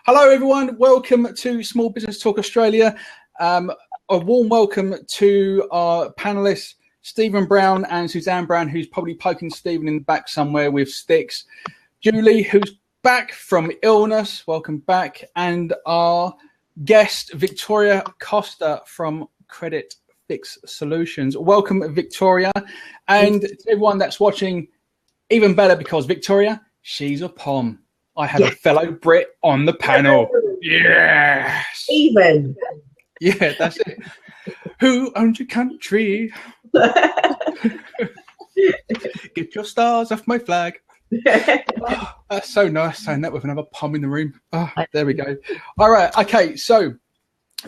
Hello, everyone. Welcome to Small Business Talk Australia. A warm welcome to our panellists, Stephen Brown and Suzanne Brown, who's probably poking Stephen in the back somewhere with sticks. Julie, who's back from illness. Welcome back. And our guest, Victoria Costa from Credit Fix Solutions. Welcome, Victoria. And to everyone that's watching, even better because Victoria, she's a POM. I have a fellow Brit on the panel. Yes. Even. Yeah, that's it. Who owns your country? Get your stars off my flag. Oh, that's so nice saying that with another POM in the room. Oh, there we go. All right. Okay. So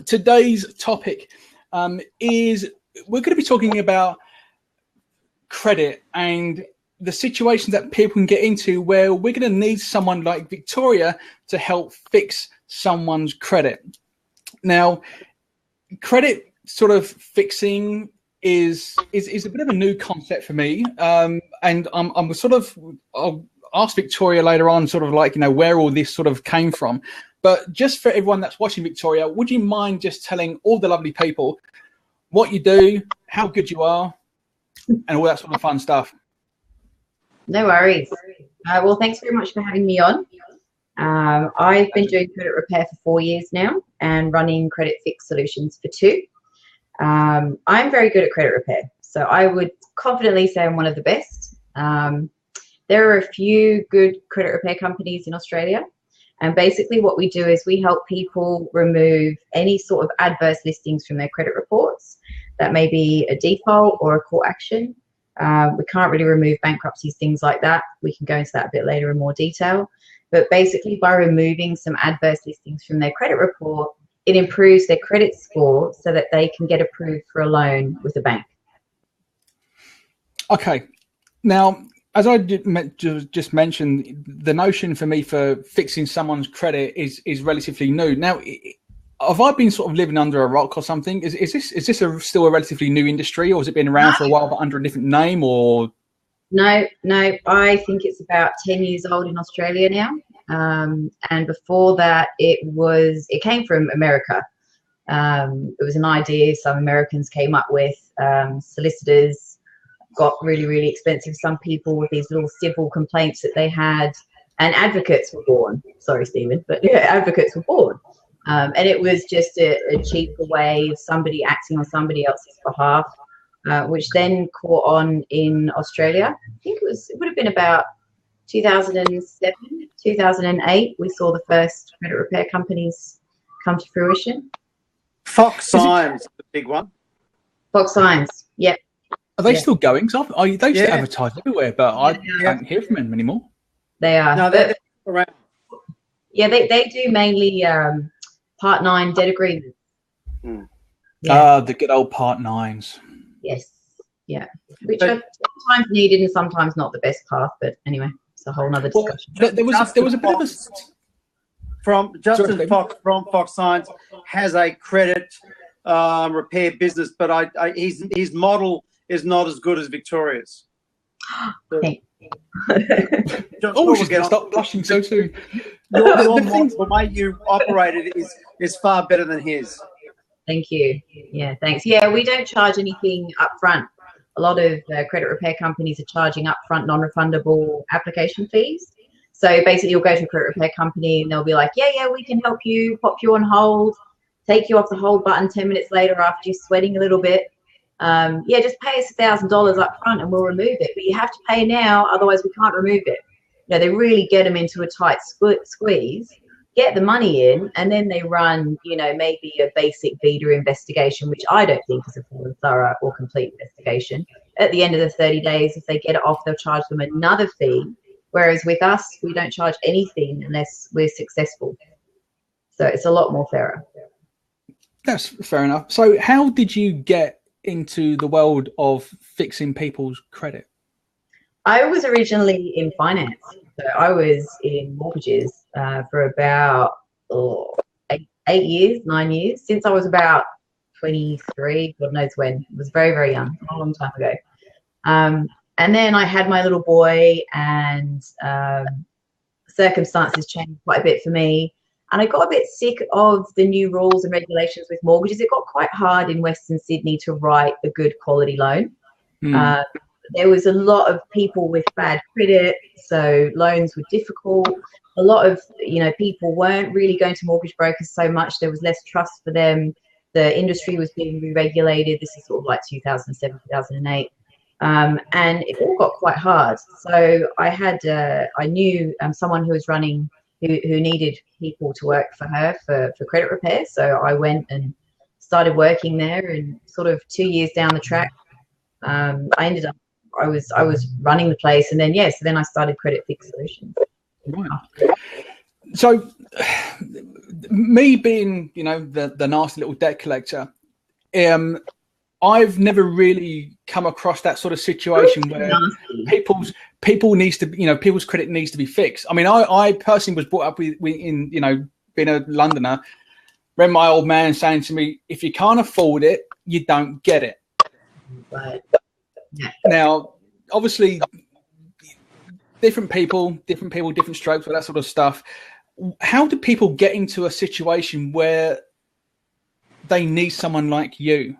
today's topic is we're going to be talking about credit and the situations that people can get into where we're going to need someone like Victoria to help fix someone's credit. Now, credit sort of fixing is a bit of a new concept for me. And I'm sort of, I'll ask Victoria later on sort of like, you know, where all this sort of came from. But just for everyone that's watching, Victoria, would you mind just telling all the lovely people what you do, how good you are, and all that sort of fun stuff? No worries. Well, thanks very much for having me on. I've been doing credit repair for 4 years now and running Credit Fix Solutions for 2. I'm very good at credit repair, so I would confidently say I'm one of the best. There are a few good credit repair companies in Australia, and basically what we do is we help people remove any sort of adverse listings from their credit reports. That may be a default or a court action. We can't really remove bankruptcies, things like that. We can go into that a bit later in more detail. But basically, by removing some adverse listings from their credit report, it improves their credit score so that they can get approved for a loan with a bank. Okay. Now, as I just mentioned, the notion for me for fixing someone's credit is relatively new. Now, have I been sort of living under a rock or something? Is this still a relatively new industry, or has it been around for a while but under a different name? Or No. I think it's about 10 years old in Australia now. And before that, it came from America. It was an idea some Americans came up with. Solicitors got really, really expensive. Some people with these little civil complaints that they had, and advocates were born. Sorry, Stephen, but yeah, advocates were born. And it was just a cheaper way of somebody acting on somebody else's behalf, which then caught on in Australia. I think it would have been about 2007, 2008. We saw the first credit repair companies come to fruition. Fox Signs, the big one. Fox Signs, yeah. are they still going? They used to advertise everywhere, but I don't hear from them anymore. They are. No, they're around. Yeah, they do mainly Part 9 debt agreements. The good old Part 9s. Yes, yeah. Which are sometimes needed and sometimes not the best path, but anyway, it's a whole nother discussion. There was a bit of a... From Justin Fox from Fox Signs has a credit repair business, but his model is not as good as Victoria's. Okay. She's going to stop blushing so soon. The way you operate it is far better than his. Thank you. Yeah, thanks. Yeah, we don't charge anything up front. A lot of credit repair companies are charging upfront non-refundable application fees. So basically you'll go to a credit repair company and they'll be like, yeah, we can help you, pop you on hold, take you off the hold button 10 minutes later after you're sweating a little bit. Just pay us $1,000 up front and we'll remove it. But you have to pay now, otherwise we can't remove it. You know, they really get them into a tight squeeze, get the money in, and then they run, maybe a basic Vita investigation, which I don't think is a full and thorough or complete investigation. At the end of the 30 days, if they get it off, they'll charge them another fee. Whereas with us, we don't charge anything unless we're successful. So it's a lot more fairer. That's fair enough. So how did you get into the world of fixing people's credit? I was originally in finance. So I was in mortgages for about 9 years, since I was about 23, God knows when. I was very, very young, a long time ago. And then I had my little boy, and circumstances changed quite a bit for me. And I got a bit sick of the new rules and regulations with mortgages. It got quite hard in Western Sydney to write a good quality loan. There was a lot of people with bad credit, so loans were difficult. A lot of, people weren't really going to mortgage brokers so much. There was less trust for them. The industry was being re-regulated. This is sort of like 2007, 2008. And it all got quite hard. So I knew someone who was running, who needed people to work for her for credit repair. So I went and started working there, and sort of 2 years down the track, I ended up, I was running the place, and then then I started Credit Fix Solutions. Right. So, me being the nasty little debt collector, I've never really come across that sort of situation where people's credit needs to be fixed. I mean, I personally was brought up with being a Londoner. Remember my old man saying to me, "If you can't afford it, you don't get it." Right. Now, obviously, different people, different strokes, all that sort of stuff. How do people get into a situation where they need someone like you?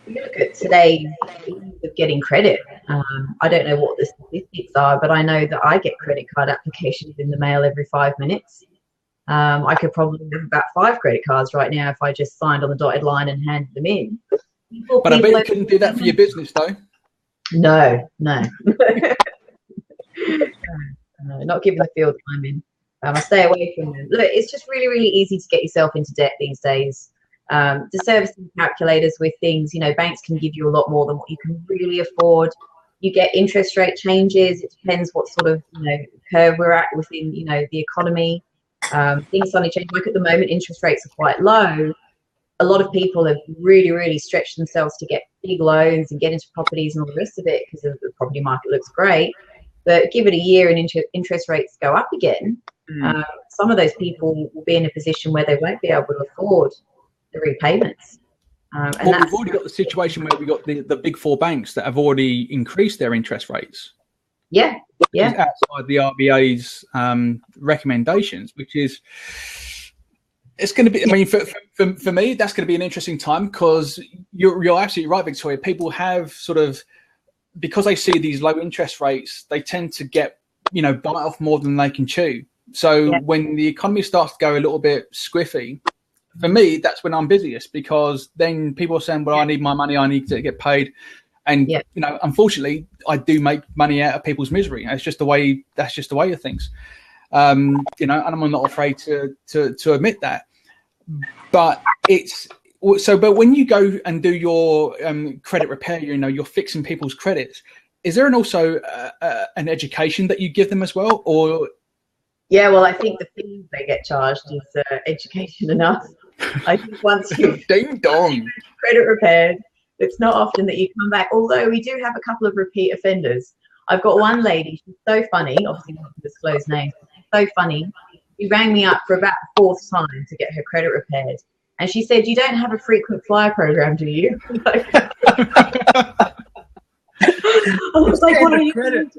You look at today's ease of getting credit. I don't know what the statistics are, but I know that I get credit card applications in the mail every 5 minutes. I could probably have about 5 credit cards right now if I just signed on the dotted line and handed them in. But I bet you couldn't do that for your business, though. No. Not given the field I'm in. I stay away from them. Look, it's just really, really easy to get yourself into debt these days. The servicing calculators with things, banks can give you a lot more than what you can really afford. You get interest rate changes. It depends what sort of curve we're at within the economy. Things suddenly change. Like at the moment, interest rates are quite low. A lot of people have really, really stretched themselves to get big loans and get into properties and all the rest of it because the property market looks great. But give it a year and interest rates go up again. Some of those people will be in a position where they won't be able to afford the repayments. We've already got the situation where we've got the big 4 banks that have already increased their interest rates. Yeah. Outside the RBA's recommendations, which is, it's going to be, I mean, for me, that's going to be an interesting time because you're absolutely right, Victoria. People have sort of, because they see these low interest rates, they tend to get, bite off more than they can chew. So when the economy starts to go a little bit squiffy, for me, that's when I'm busiest because then people are saying, well, I need my money, I need to get paid. And, unfortunately, I do make money out of people's misery. That's just the way of things. And I'm not afraid to admit that. But but when you go and do your credit repair, you're fixing people's credits. Is there also an education that you give them as well, or? Yeah, well, I think the fees they get charged is education enough. I think once you ding dong credit repaired, it's not often that you come back. Although we do have a couple of repeat offenders. I've got one lady. She's so funny. Obviously, not to disclose names. So funny. She rang me up for about the 4th time to get her credit repaired, and she said, "You don't have a frequent flyer program, do you?" I was like, "What are you doing?"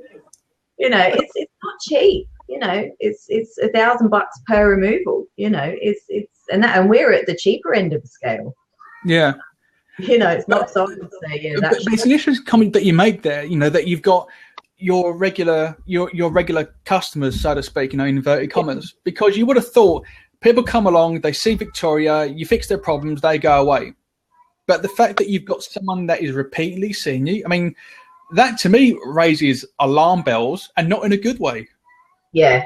It's not cheap. It's $1,000 per removal. And we're at the cheaper end of the scale. Yeah. It's not so to say, but it's an interesting comment that you make there, that you've got your regular customers, so to speak, in inverted commas, because you would have thought people come along, they see Victoria, you fix their problems, they go away. But the fact that you've got someone that is repeatedly seeing you, I mean, that to me raises alarm bells, and not in a good way. Yeah,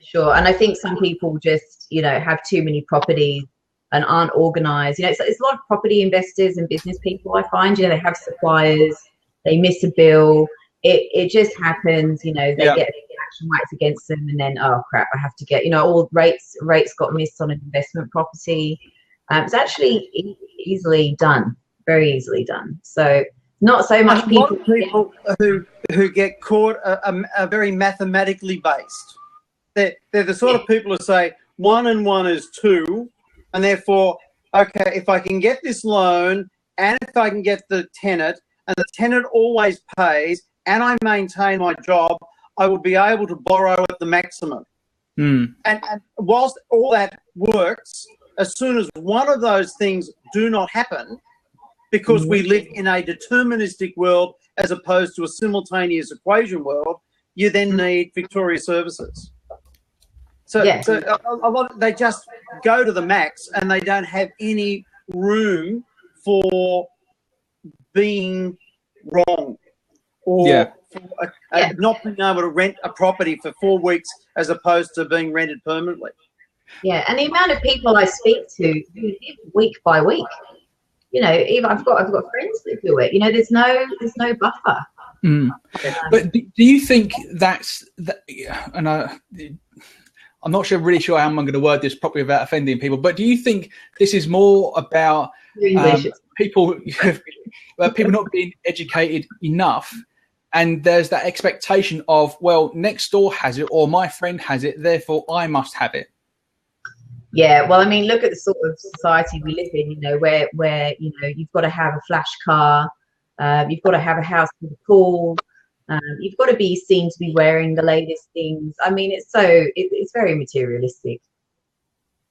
sure. And I think some people just, have too many properties and aren't organised. It's a lot of property investors and business people, I find. They have suppliers, they miss a bill. It just happens, they get action rights against them, and then, oh crap, I have to get, all rates got missed on an investment property. It's actually easily done, very easily done. So not so much people. A lot of people who get caught are very mathematically based. They're the sort of people who say 1 and 1 is 2, and therefore, okay, if I can get this loan and if I can get the tenant, and the tenant always pays, and I maintain my job, I will be able to borrow at the maximum. And whilst all that works, as soon as one of those things do not happen, because we live in a deterministic world as opposed to a simultaneous equation world, you then need Victoria Services. So a lot, they just go to the max and they don't have any room for being wrong or for not being able to rent a property for 4 weeks as opposed to being rented permanently. Yeah, and the amount of people I speak to who live week by week, you know, even I've got friends that do it. You know, there's no buffer. But do you think that's that? And I'm not really sure how I'm going to word this properly without offending people. But do you think this is more about people not being educated enough, and there's that expectation of, well, next door has it or my friend has it, therefore I must have it? Yeah, well, I mean, look at the sort of society we live in, you know, where you know, you've got to have a flash car, you've got to have a house with a pool, you've got to be seen to be wearing the latest things. I mean, it's very materialistic.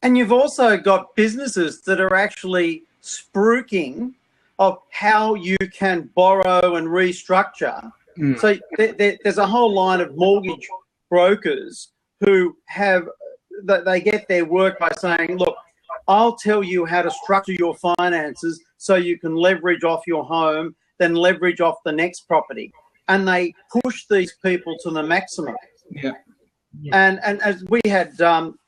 And you've also got businesses that are actually spruiking of how you can borrow and restructure. So there's a whole line of mortgage brokers who have, they get their work by saying, look, I'll tell you how to structure your finances so you can leverage off your home, then leverage off the next property. And they push these people to the maximum. Yeah. And as we had some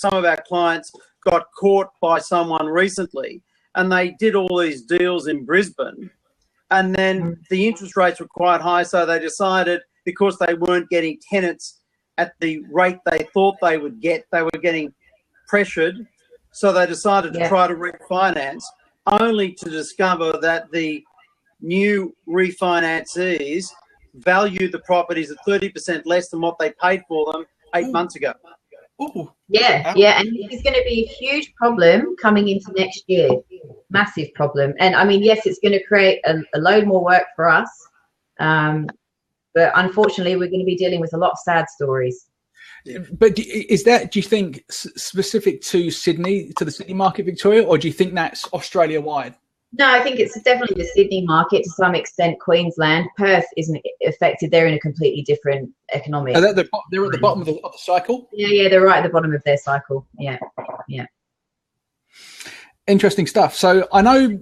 of our clients got caught by someone recently, and they did all these deals in Brisbane, and then the interest rates were quite high, so they decided, because they weren't getting tenants at the rate they thought they would get, they were getting pressured, so they decided to try to refinance, only to discover that the new refinancees value the properties at 30% less than what they paid for them 8 months ago. Ooh. Yeah, and it's going to be a huge problem coming into next year, massive problem. And I mean, yes, it's going to create a load more work for us, but unfortunately, we're going to be dealing with a lot of sad stories. But do you think specific to Sydney, to the Sydney market, Victoria, or do you think that's Australia wide? No, I think it's definitely the Sydney market, to some extent. Queensland, Perth isn't affected. They're in a completely different economic. They're at the bottom of the cycle. Yeah, they're right at the bottom of their cycle. Yeah. Interesting stuff. So I know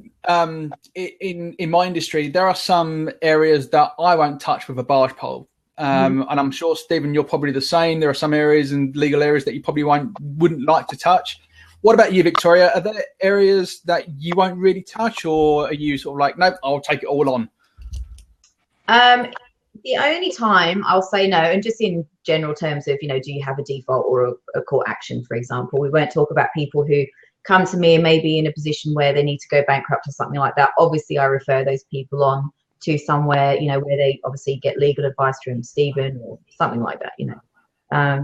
in my industry there are some areas that I won't touch with a barge pole, and I'm sure, Stephen, you're probably the same. There are some areas and legal areas that you probably wouldn't like to touch. What about you, Victoria? Are there areas that you won't really touch, or are you sort of like, nope, I'll take it all on? The only time I'll say no, and just in general terms of, you know, do you have a default or a court action, for example, we won't talk about people who come to me and may be in a position where they need to go bankrupt or something like that. Obviously, I refer those people on to somewhere, you know, where they obviously get legal advice from Stephen or something like that, you know.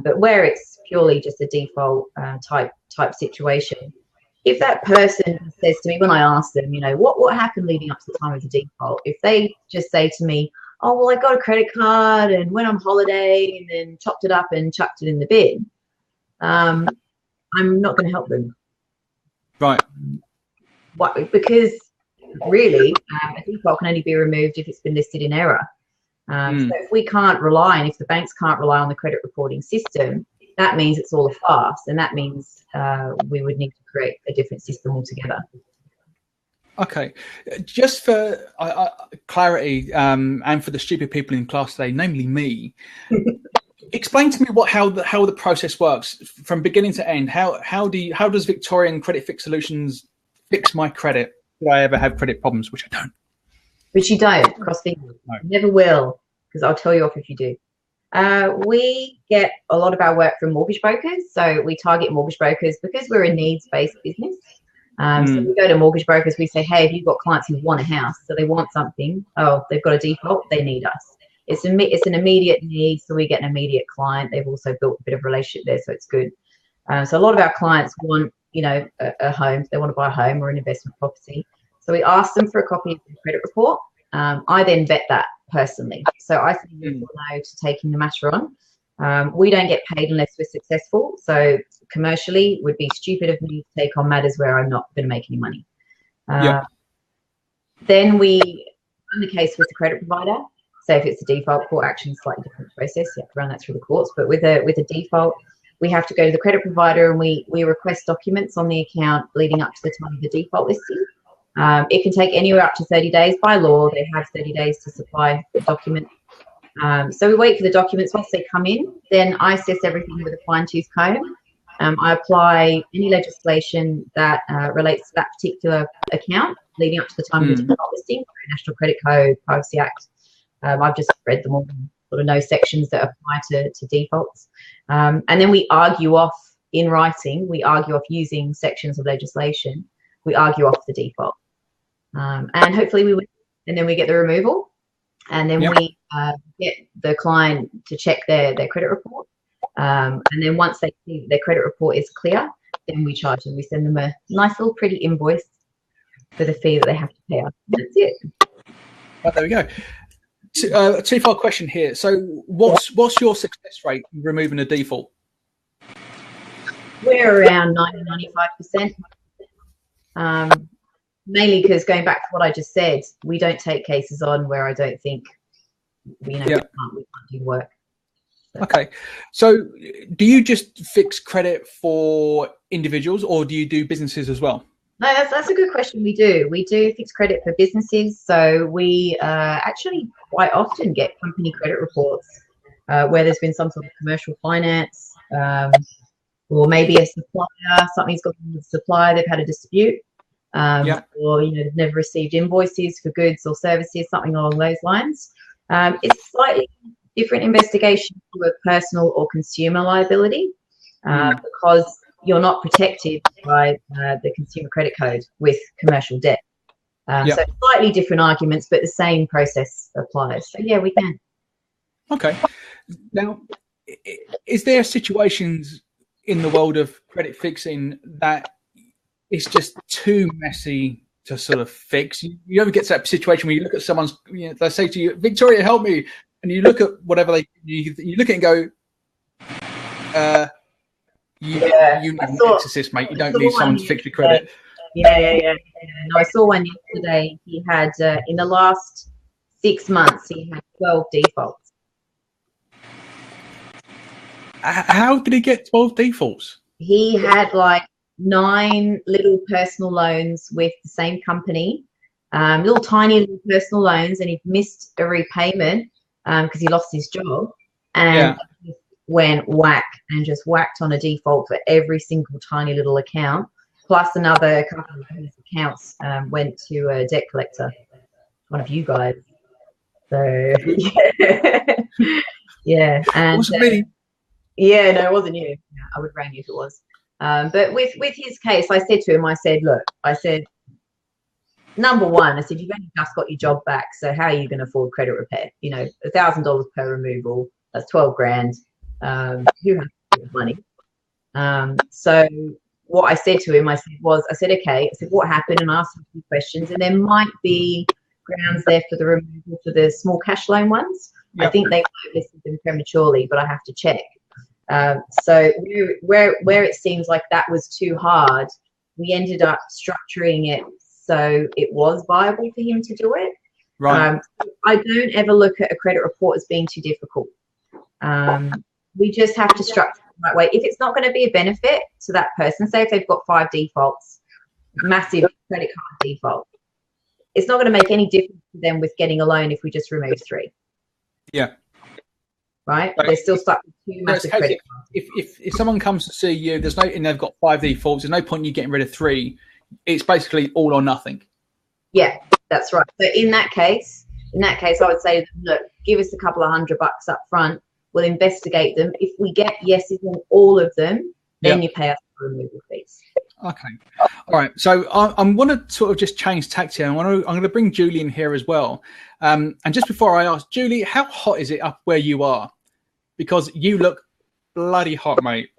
But where it's purely just a default type situation, if that person says to me, when I ask them, you know, what happened leading up to the time of the default, if they just say to me, oh, well, I got a credit card and went on holiday and then chopped it up and chucked it in the bin, I'm not going to help them. Right. Because really, a default can only be removed if it's been listed in error. So if we can't rely, and if the banks can't rely on the credit reporting system, that means it's all a farce, and that means we would need to create a different system altogether. Okay. Just for clarity, and for the stupid people in class today, namely me, explain to me how the process works from beginning to end. How does Victorian Credit Fix Solutions fix my credit? Do I ever have credit problems? Which I don't. Which you don't. Cross fingers. No. Never will, because I'll tell you off if you do. We get a lot of our work from mortgage brokers. So we target mortgage brokers because we're a needs-based business. So we go to mortgage brokers, we say, hey, have you got clients who want a house? So they want something. Oh, they've got a default, they need us. It's an immediate need, so we get an immediate client. They've also built a bit of relationship there, so it's good. So a lot of our clients want, you know, a home. They want to buy a home or an investment property. So we ask them for a copy of the credit report. I then vet that personally. So I say yes or no to taking the matter on. We don't get paid unless we're successful. So commercially, it would be stupid of me to take on matters where I'm not going to make any money. Then we run the case with the credit provider. So if it's a default, court action, slightly different process. You have to run that through the courts. But with a default, we have to go to the credit provider and we request documents on the account leading up to the time of the default listing. It can take anywhere up to 30 days. By law, they have 30 days to supply the documents. So we wait for the documents. Once they come in, then I assess everything with a fine-tooth comb. I apply any legislation that relates to that particular account leading up to the time of the default listing, National Credit Code, Privacy Act. I've just read them all, sort of know sections that apply to defaults. And then we argue off in writing, we argue off using sections of legislation, we argue off the default. And hopefully we win. And then we get the removal. And then we get the client to check their credit report. And then once they see their credit report is clear, then we charge them. We send them a nice little pretty invoice for the fee that they have to pay us. That's it. Right, there we go. Two-part question here. So what's your success rate in removing a default? We're around 90-95%. Mainly because going back to what I just said, we don't take cases on where I don't think we can't do work. Okay. So do you just fix credit for individuals or do you do businesses as well? No, that's a good question. We do fix credit for businesses. So we actually quite often get company credit reports where there's been some sort of commercial finance or maybe a supplier, something's got with the supplier, they've had a dispute or, they've never received invoices for goods or services, something along those lines. It's slightly different investigation to a personal or consumer liability because you're not protected by the Consumer Credit Code with commercial debt. So slightly different arguments, but the same process applies. So, yeah, we can. Okay. Now, is there situations in the world of credit fixing that it's just too messy to sort of fix? You ever get to that situation where you look at someone's, they say to you, Victoria, help me. And you look at whatever you look at it and go, you need an exorcist, mate. You don't need someone to fix your credit. Yeah. No, I saw one yesterday. He had, in the last 6 months, he had 12 defaults. How did he get 12 defaults? He had like 9 little personal loans with the same company, little tiny little personal loans, and he'd missed a repayment because he lost his job. And went whack and just whacked on a default for every single tiny little account, plus another couple of his accounts went to a debt collector, one of you guys. So yeah, and it wasn't me. Yeah, no, it wasn't you. I would ring you if it was. But with his case, I said to him, look, number one, I said, you've only just got your job back, so how are you going to afford credit repair? $1,000 per removal, that's 12 grand. Who has money? So what I said to him, I said, okay. I said, what happened? And I asked him a few questions, and there might be grounds there for the removal for the small cash loan ones. Yep. I think they might have listed them prematurely, but I have to check. So where it seems like that was too hard, we ended up structuring it so it was viable for him to do it. Right. I don't ever look at a credit report as being too difficult. We just have to structure it the right way. If it's not going to be a benefit to that person, say if they've got 5 defaults, massive credit card default, it's not going to make any difference to them with getting a loan if we just remove 3. Yeah. Right? So they're still stuck with 2 massive credit cards. If someone comes to see you, and they've got 5 defaults, there's no point in you getting rid of 3. It's basically all or nothing. Yeah, that's right. So in that case, I would say, look, give us a couple of $100 up front. We'll investigate them. If we get yeses on all of them, then you pay us for removal fees. Okay. All right. So I'm going to sort of just change tact here. I'm going to bring Julie in here as well. And just before I ask, Julie, how hot is it up where you are? Because you look bloody hot, mate.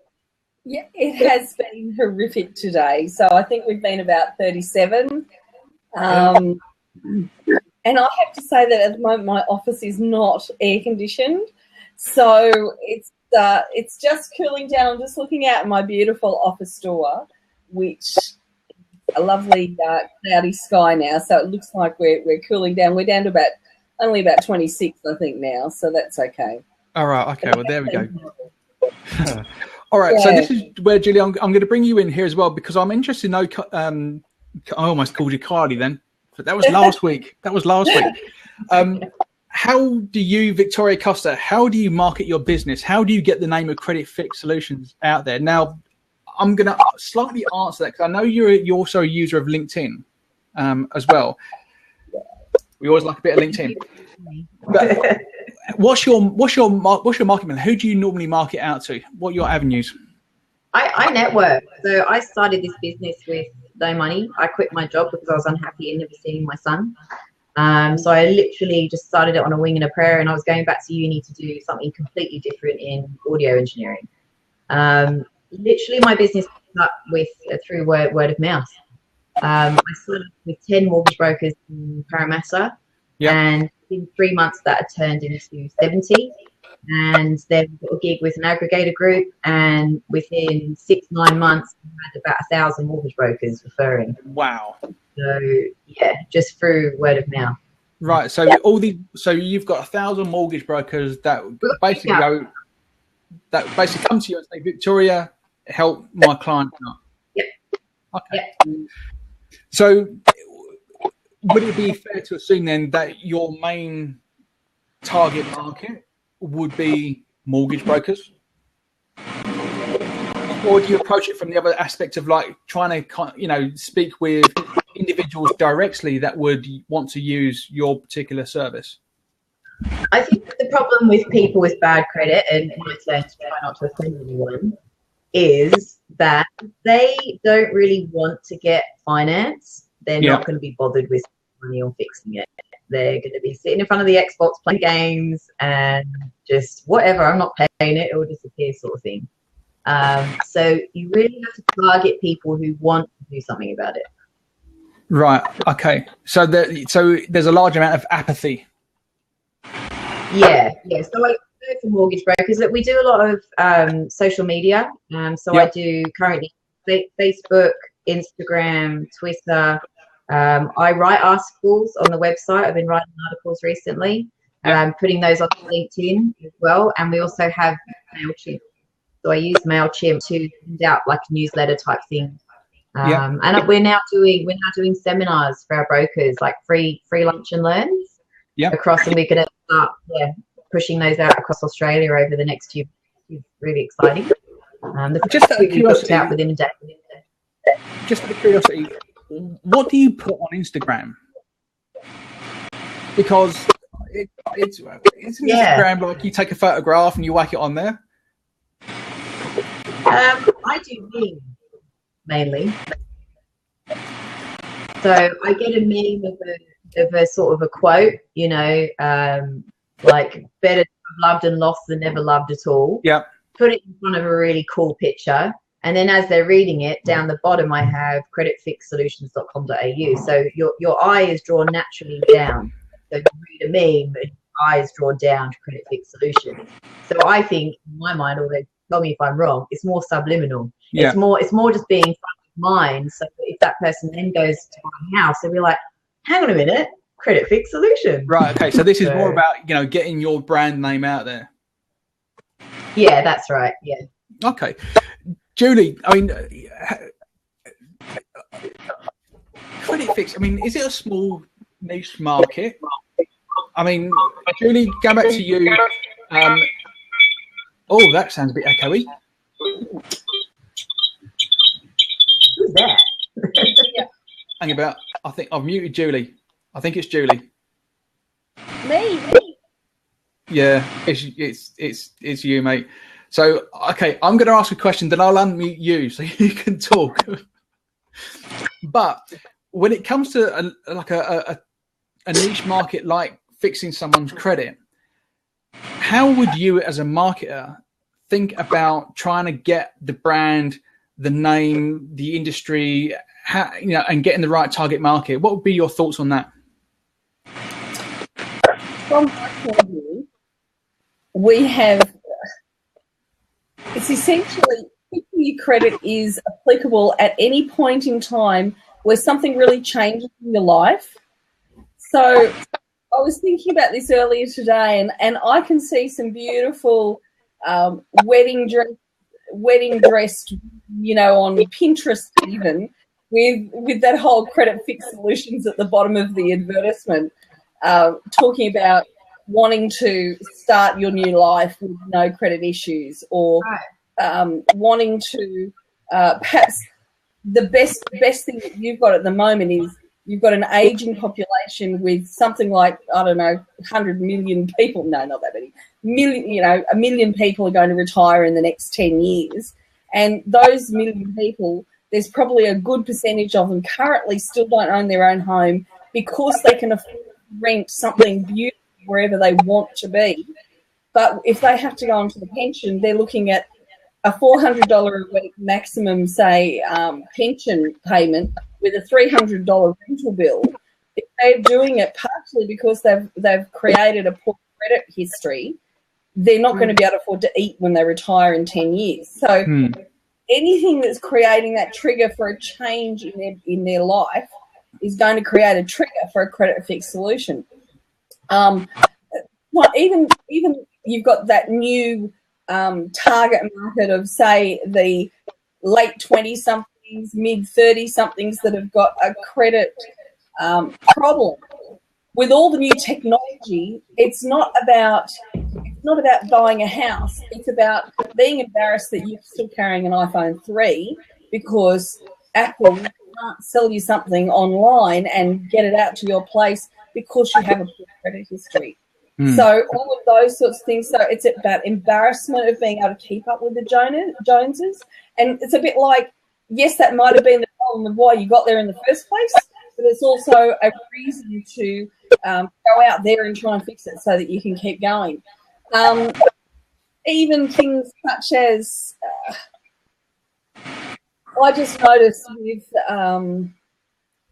Yeah, it has been horrific today. So I think we've been about 37. And I have to say that at the moment my office is not air conditioned. So it's it's just cooling down. I'm just looking out at my beautiful office door, which a lovely cloudy sky now. So it looks like we're cooling down. We're down to only about 26, I think now. So that's okay. All right. Okay. Well, there we go. All right. Yeah. So this is where, Julie, I'm going to bring you in here as well, because I'm interested to know. I almost called you Carly then, but that was last week. How do you, Victoria Costa, how do you market your business? How do you get the name of Credit Fix Solutions out there? Now, I'm going to slightly answer that because I know you're also a user of LinkedIn as well. We always like a bit of LinkedIn. But what's your marketing? Who do you normally market out to? What are your avenues? I network. So I started this business with no money. I quit my job because I was unhappy and never seeing my son. So I literally just started it on a wing and a prayer, and I was going back to uni to do something completely different in audio engineering. Literally my business started with through word of mouth. I started with 10 mortgage brokers in Parramatta, and in 3 months that had turned into 70. And then we got a gig with an aggregator group, and within 6-9 months we had about 1,000 mortgage brokers referring. Wow. So yeah, just through word of mouth. Right. So so you've got 1,000 mortgage brokers that basically come to you and say, Victoria, help my client out. Yep. Okay. Yep. So would it be fair to assume then that your main target market would be mortgage brokers? Or do you approach it from the other aspect of like trying to, speak with individuals directly that would want to use your particular service? I think the problem with people with bad credit, and my turn to try not to offend anyone, is that they don't really want to get finance. They're not going to be bothered with money or fixing it. They're going to be sitting in front of the Xbox playing games and just whatever, I'm not paying it, it will disappear sort of thing. So you really have to target people who want to do something about it. Right. Okay. So there's a large amount of apathy. Yeah. So I go for mortgage brokers. Look, we do a lot of social media. I do currently Facebook, Instagram, Twitter. I write articles on the website. I've been writing articles recently, putting those on LinkedIn as well. And we also have MailChimp. So I use MailChimp to send out like a newsletter type thing. And we're now doing seminars for our brokers, like free lunch and learns across, and we're going to start pushing those out across Australia over the next few. Really exciting. Just out of curiosity, out within a day. Just out of curiosity, what do you put on Instagram? Because it's Instagram like you take a photograph and you whack it on there. I do memes mainly. So I get a meme of a sort of a quote, like better loved and lost than never loved at all. Yeah. Put it in front of a really cool picture. And then as they're reading it, down the bottom I have creditfixsolutions.com.au. So your eye is drawn naturally down. So you read a meme and your eye is drawn down to Credit Fix Solutions. So I think, in my mind, although tell me if I'm wrong, it's more subliminal. Yeah. It's more just being front of mind. So if that person then goes to my house, they'll be like, hang on a minute, Credit Fix Solutions. Right, okay. So this is more about, getting your brand name out there. Yeah, that's right. Yeah. Okay. Julie, I mean, Credit Fix, I mean, is it a small niche market? I mean, Julie, go back to you. That sounds a bit echoey. Who's that? Hang about. I think I've muted Julie. I think it's Julie. Me. Yeah, it's you, mate. So, okay, I'm going to ask a question, then I'll unmute you so you can talk. But when it comes to a niche market like fixing someone's credit, how would you, as a marketer, think about trying to get the brand, the name, the industry, and getting the right target market? What would be your thoughts on that? From my point of view, we have It's essentially your credit is applicable at any point in time where something really changes in your life. So I was thinking about this earlier today, and I can see some beautiful wedding dress, you know, on Pinterest even, with that whole credit fix solutions at the bottom of the advertisement, talking about wanting to start your new life with no credit issues, or wanting to perhaps the best thing that you've got at the moment is you've got an aging population with something like, I don't know, 100 million people. No, not that many. A million people are going to retire in the next 10 years. And those million people, there's probably a good percentage of them currently still don't own their own home because they can afford to rent something beautiful wherever they want to be. But if they have to go onto the pension, they're looking at a $400 a week maximum, say, pension payment with a $300 rental bill. If they're doing it partially because they've created a poor credit history, they're not going to be able to afford to eat when they retire in 10 years. So anything that's creating that trigger for a change in their life is going to create a trigger for a credit fix solution. Even you've got that new target market of, say, the late 20-somethings, mid 30-somethings that have got a credit problem. With all the new technology, it's not about buying a house. It's about being embarrassed that you're still carrying an iPhone 3 because Apple can't sell you something online and get it out to your place because you have a poor credit history. So all of those sorts of things. So it's about embarrassment of being able to keep up with the Joneses. And it's a bit like, yes, that might have been the problem of why you got there in the first place, but it's also a reason to go out there and try and fix it so that you can keep going. Even things such as, I just noticed with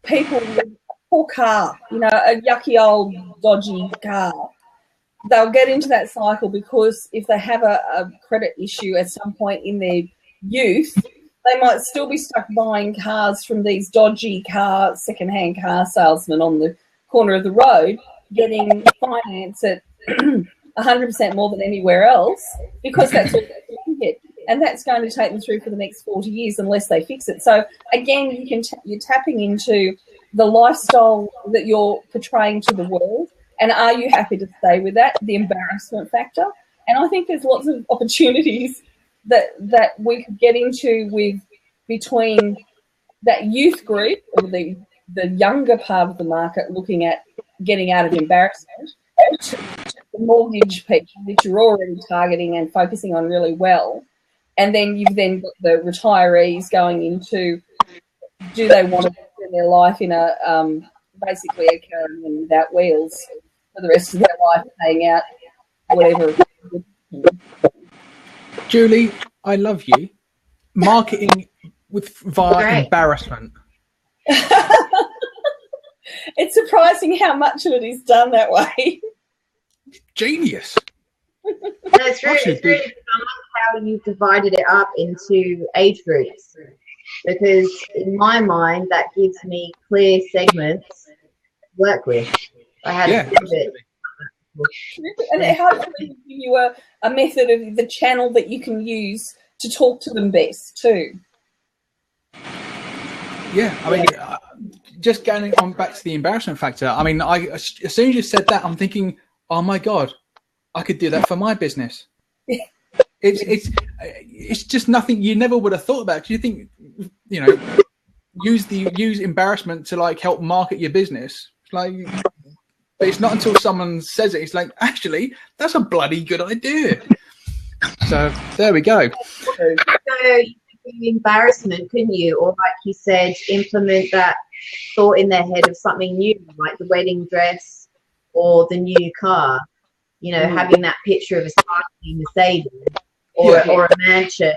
people with a poor car, you know, a yucky old dodgy car, they'll get into that cycle because if they have a credit issue at some point in their youth, they might still be stuck buying cars from these dodgy second-hand car salesmen on the corner of the road, getting finance at 100% more than anywhere else because that's all they can get. And that's going to take them through for the next 40 years unless they fix it. So, again, you're tapping into the lifestyle that you're portraying to the world. And are you happy to stay with that? The embarrassment factor. And I think there's lots of opportunities that we could get into between that youth group or the younger part of the market looking at getting out of embarrassment to the mortgage people that you're already targeting and focusing on really well. And then you've then got the retirees going into, do they want to spend their life in a basically a caravan without wheels for the rest of their life, paying out whatever. Julie, I love you. Marketing via embarrassment. It's surprising how much of it is done that way. Genius. It's really I like how you've divided it up into age groups, because in my mind that gives me clear segments to work with. I had to do it. And it hopefully give you a method of the channel that you can use to talk to them best too. Yeah, I mean, just going on back to the embarrassment factor. I mean, as soon as you said that, I'm thinking, oh my God, I could do that for my business. It's just nothing you never would have thought about. Do you think, you know, use embarrassment to like help market your business? Like, but it's not until someone says it, it's like, actually, that's a bloody good idea. So there we go. So you could do embarrassment, couldn't you? Or like you said, implement that thought in their head of something new, like the wedding dress or the new car. You know, having that picture of a sparkly Mercedes or a mansion,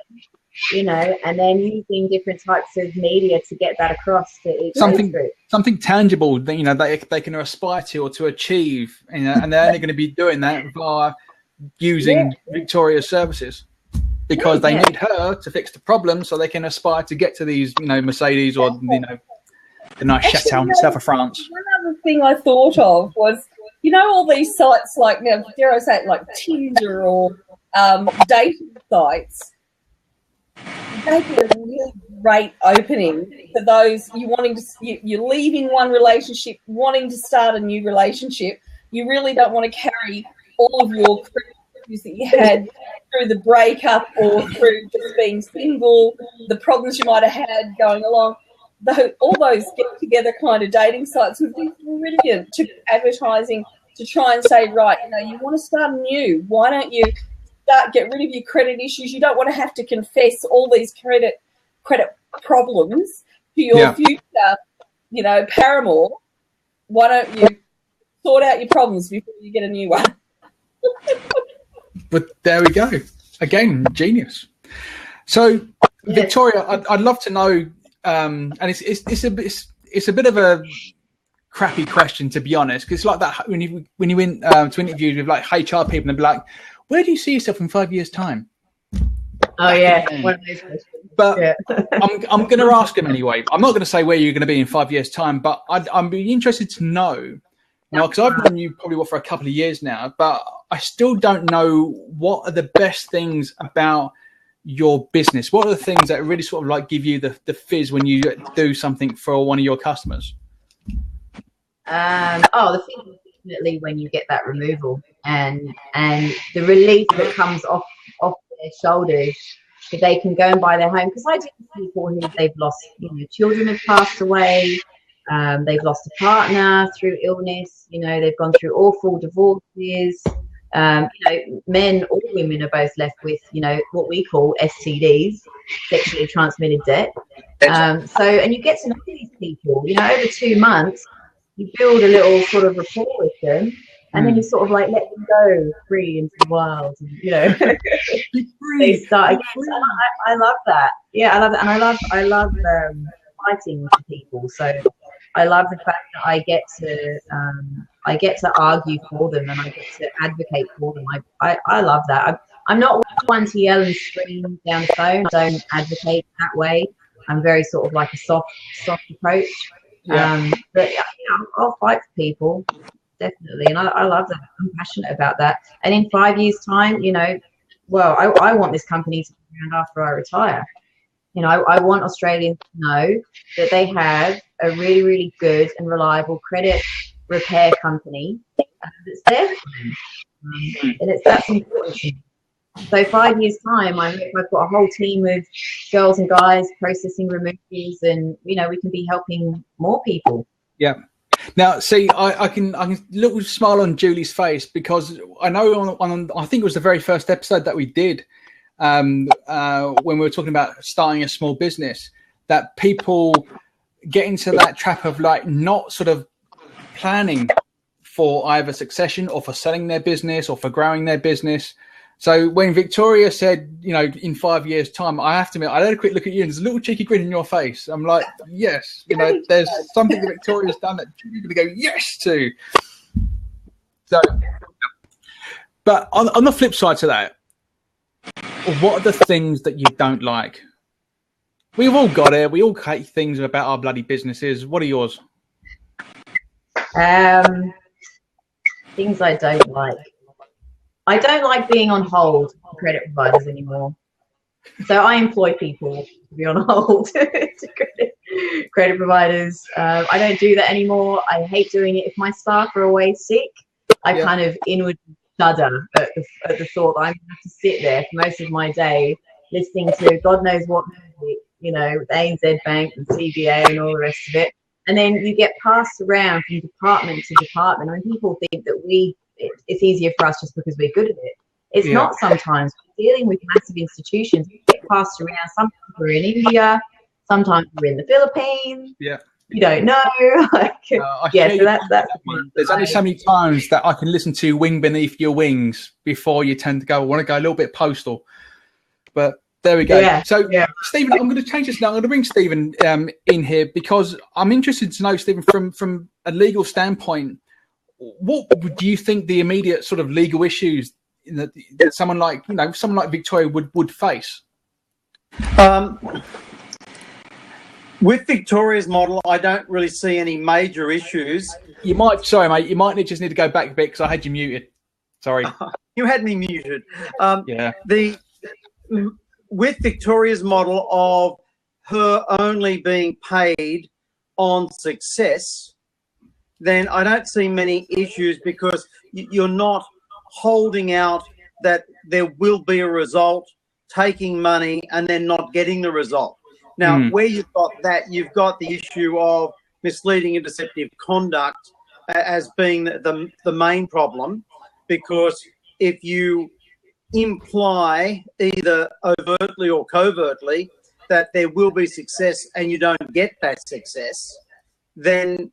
you know, and then using different types of media to get that across to each group. Something tangible that, you know, they can aspire to or to achieve, you know, and they're only going to be doing that via using Victoria's services. because they need her to fix the problem so they can aspire to get to these, Mercedes or, the nice chateau in the south of France. One other thing I thought of was, all these sites like, now, dare I say it, like Tinder or dating sites, they get a really great opening for those you're leaving one relationship, wanting to start a new relationship. You really don't want to carry all of your issues that you had through the breakup or through just being single, the problems you might have had going along. All those get-together kind of dating sites would be brilliant to advertising, to try and say, right, you want to start anew. Why don't you get rid of your credit issues? You don't want to have to confess all these credit problems to your future, paramour. Why don't you sort out your problems before you get a new one? But there we go. Again, genius. So, Victoria, I'd love to know, and it's a bit of a crappy question, to be honest, because it's like that when you went to interviews with like HR people and be like, where do you see yourself in 5 years' time? Oh yeah, one of those questions. But I'm going to ask them anyway. I'm not going to say where you're going to be in 5 years' time, but I'm be interested to know now, because I've known you probably for a couple of years now, but I still don't know what are the best things about your business. What are the things that really sort of like give you the fizz when you do something for one of your customers? The thing is definitely when you get that removal and the relief that comes off their shoulders, that they can go and buy their home. Because I do people who they've lost, children have passed away, they've lost a partner through illness, they've gone through awful divorces. Men or women are both left with, what we call STDs, sexually transmitted debt. And you get to know these people, over 2 months, you build a little sort of rapport with them, and then you sort of like let them go free into the wild, and, they start again. So I love that. Yeah, I love that, and I love fighting with people. So I love the fact that I get to argue for them, and I get to advocate for them. I love that. I'm not one to yell and scream down the phone. I don't advocate that way. I'm very sort of like a soft approach. But I'll fight for people, definitely, and I love that. I'm passionate about that. And in 5 years' time, I want this company to be around after I retire. I want Australians to know that they have a really, really good and reliable credit repair company that's there for them. And that's important to me. So 5 years' time, I've got a whole team of girls and guys processing removals, and we can be helping more people. Yeah. Now, see, I can little smile on Julie's face, because I know I think it was the very first episode that we did when we were talking about starting a small business, that people get into that trap of like not sort of planning for either succession or for selling their business or for growing their business. So when Victoria said, in 5 years' time, I have to admit, I had a quick look at you and there's a little cheeky grin in your face. I'm like, yes, there's something that Victoria's done that you're going to go yes to. So, but on the flip side to that, what are the things that you don't like? We've all got it. We all hate things about our bloody businesses. What are yours? Things I don't like. I don't like being on hold for credit providers anymore. So I employ people to be on hold to credit providers. I don't do that anymore. I hate doing it. If my staff are away sick, I kind of inwardly shudder at the thought that I'm going to have to sit there for most of my day listening to God knows what music, with ANZ Bank and CBA and all the rest of it. And then you get passed around from department to department. I mean, people think that it's easier for us just because we're good at it. It's not sometimes. We're dealing with massive institutions. We get passed around. Sometimes we're in India. Sometimes we're in the Philippines. Yeah. You don't know. So that's there's only so many times that I can listen to Wing Beneath Your Wings before you tend to go, I want to go a little bit postal. But there we go. Yeah. So, Stephen, I'm going to change this now. I'm going to bring Stephen in here, because I'm interested to know, Stephen, from a legal standpoint, what do you think the immediate sort of legal issues that someone like Victoria would face? With Victoria's model, I don't really see any major issues. You might, sorry, mate, you might just need to go back a bit because I had you muted. Sorry. You had me muted. Yeah. With Victoria's model of her only being paid on success, then I don't see many issues because you're not holding out that there will be a result, taking money and then not getting the result. Now, where you've got that, you've got the issue of misleading and deceptive conduct as being the main problem, because if you imply either overtly or covertly that there will be success and you don't get that success, then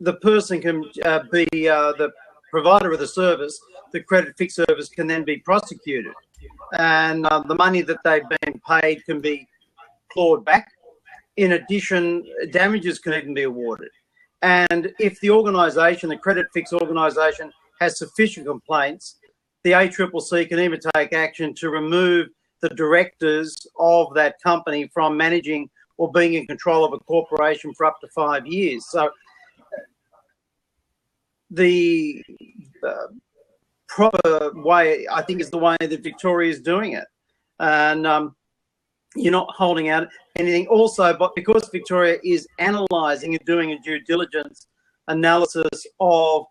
the person can be the provider of the service, the credit fix service can then be prosecuted. And the money that they've been paid can be clawed back. In addition, damages can even be awarded. And if the organisation, the credit fix organisation, has sufficient complaints, the ACCC can even take action to remove the directors of that company from managing or being in control of a corporation for up to 5 years. So the proper way, I think, is the way that Victoria is doing it. And you're not holding out anything. Also, but because Victoria is analysing and doing a due diligence analysis of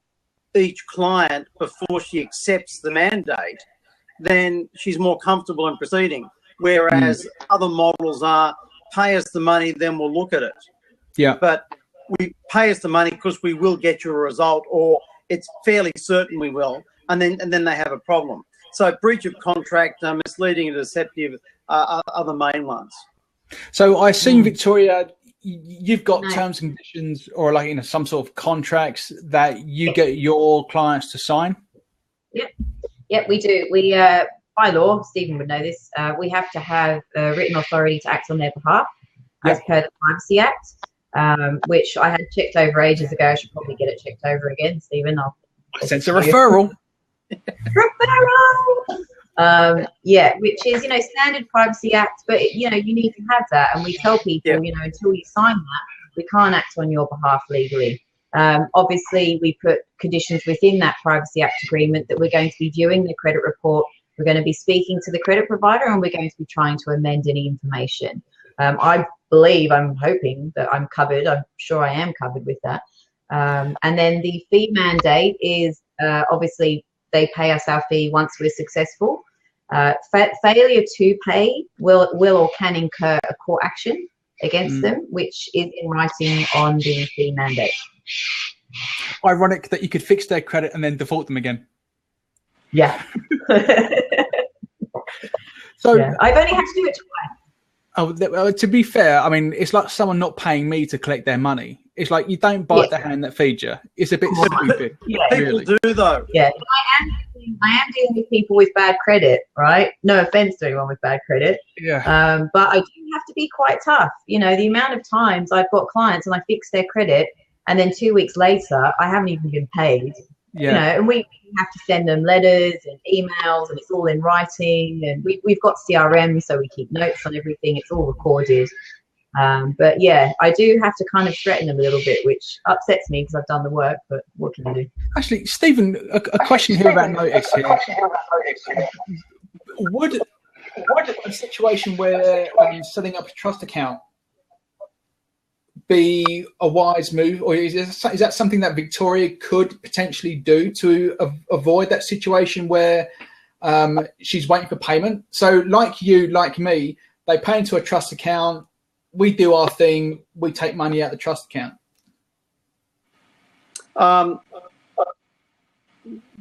each client before she accepts the mandate, then she's more comfortable in proceeding. Whereas other models are pay us the money, then we'll look at it. Yeah. But we pay us the money because we will get you a result, or it's fairly certain we will, and then they have a problem. So breach of contract, misleading and deceptive are the main ones. So I assume, Victoria, you've got terms and conditions, or like some sort of contracts that you get your clients to sign. Yep, we do. We by law, Stephen would know this. We have to have written authority to act on their behalf, as per the Privacy Act, which I had checked over ages ago. I should probably get it checked over again, Stephen. I sense a referral. Referral. Which is standard Privacy Act, but you need to have that, and we tell people until you sign that, we can't act on your behalf legally. Obviously, we put conditions within that Privacy Act agreement that we're going to be viewing the credit report, we're going to be speaking to the credit provider, and we're going to be trying to amend any information. I'm hoping that I'm covered. I'm sure I am covered with that. And then the fee mandate is obviously they pay us our fee once we're successful. Failure to pay will or can incur a court action against them, which is in writing on the fee mandate. Ironic that you could fix their credit and then default them again. Yeah. So I've only had to do it twice. To be fair, I mean, it's like someone not paying me to collect their money. It's like you don't bite the hand that feeds you. It's a bit stupid. People do, though. Yeah. I am dealing with people with bad credit, right? No offense to anyone with bad credit. Yeah. But I do have to be quite tough. The amount of times I've got clients and I fix their credit, and then 2 weeks later, I haven't even been paid. Yeah. And we have to send them letters and emails, and it's all in writing. And we've got CRM, so we keep notes on everything. It's all recorded. But yeah, I do have to kind of threaten them a little bit, which upsets me because I've done the work. But what can you do? Actually, Stephen, a question here about notice here. Would a situation where setting up a trust account be a wise move, or is that something that Victoria could potentially do to avoid that situation where she's waiting for payment? So like you, like me, they pay into a trust account, we do our thing, we take money out of the trust account.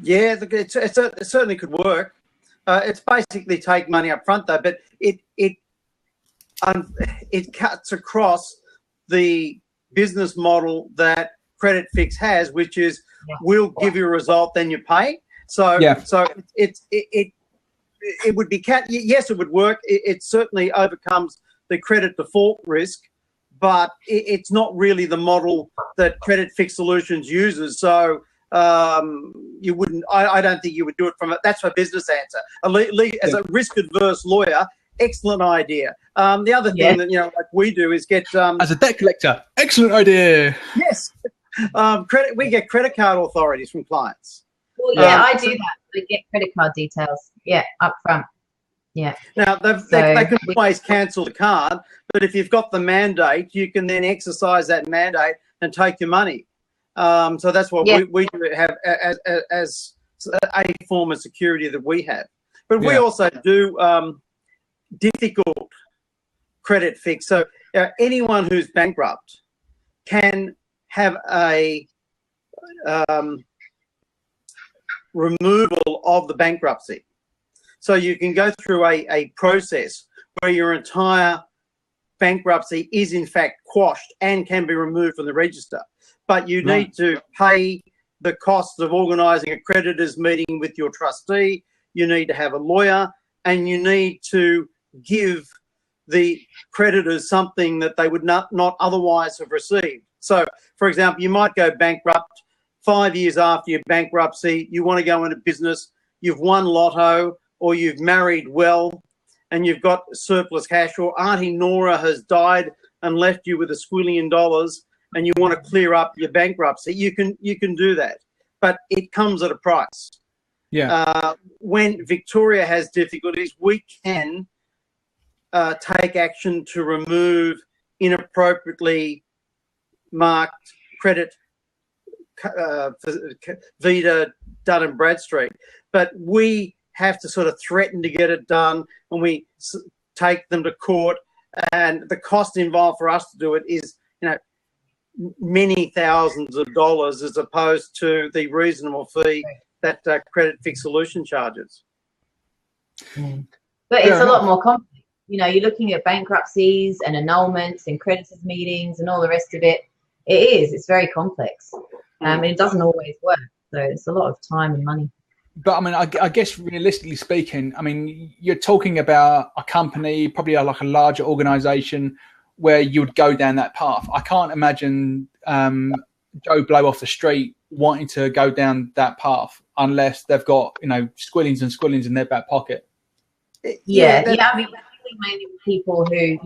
It certainly could work. It's basically take money up front, though, but it cuts across the business model that Credit Fix has, which is we'll give you a result, then you pay. So it would be yes, it would work. It certainly overcomes the credit default risk, but it's not really the model that Credit Fix Solutions uses. So you wouldn't. I don't think you would do it from it. That's my business answer. As a risk-adverse lawyer, excellent idea. The other thing that like we do is get as a debt collector. Excellent idea. Yes, we get credit card authorities from clients. Well, yeah, I do that. We get credit card details. Yeah, up front. Yeah. Now they can always cancel the card, but if you've got the mandate, you can then exercise that mandate and take your money. So that's what we do have as a form of security that we have. But we also do difficult credit fix. So anyone who's bankrupt can have a removal of the bankruptcy. So you can go through a process where your entire bankruptcy is in fact quashed and can be removed from the register. But you need to pay the costs of organising a creditors meeting with your trustee. You need to have a lawyer, and you need to give the creditors something that they would not otherwise have received. So, for example, you might go bankrupt 5 years after your bankruptcy. You want to go into business. You've won lotto, or you've married well, and you've got surplus cash, or Auntie Nora has died and left you with $1 squillion, and you want to clear up your bankruptcy. You can do that, but it comes at a price. Yeah. When Victoria has difficulties, we can take action to remove inappropriately marked credit Vita, Dun and Bradstreet, but we have to sort of threaten to get it done, and we take them to court, and the cost involved for us to do it is, many thousands of dollars, as opposed to the reasonable fee that Credit Fix Solution charges. But it's a lot more complex. You're looking at bankruptcies and annulments and creditors meetings and all the rest of it. It's very complex. And it doesn't always work. So it's a lot of time and money. But I mean, I guess realistically speaking, I mean, you're talking about a company, probably like a larger organization, where you would go down that path. I can't imagine Joe Blow off the street wanting to go down that path unless they've got, squillings and squillings in their back pocket. Yeah. I mean, mainly people who,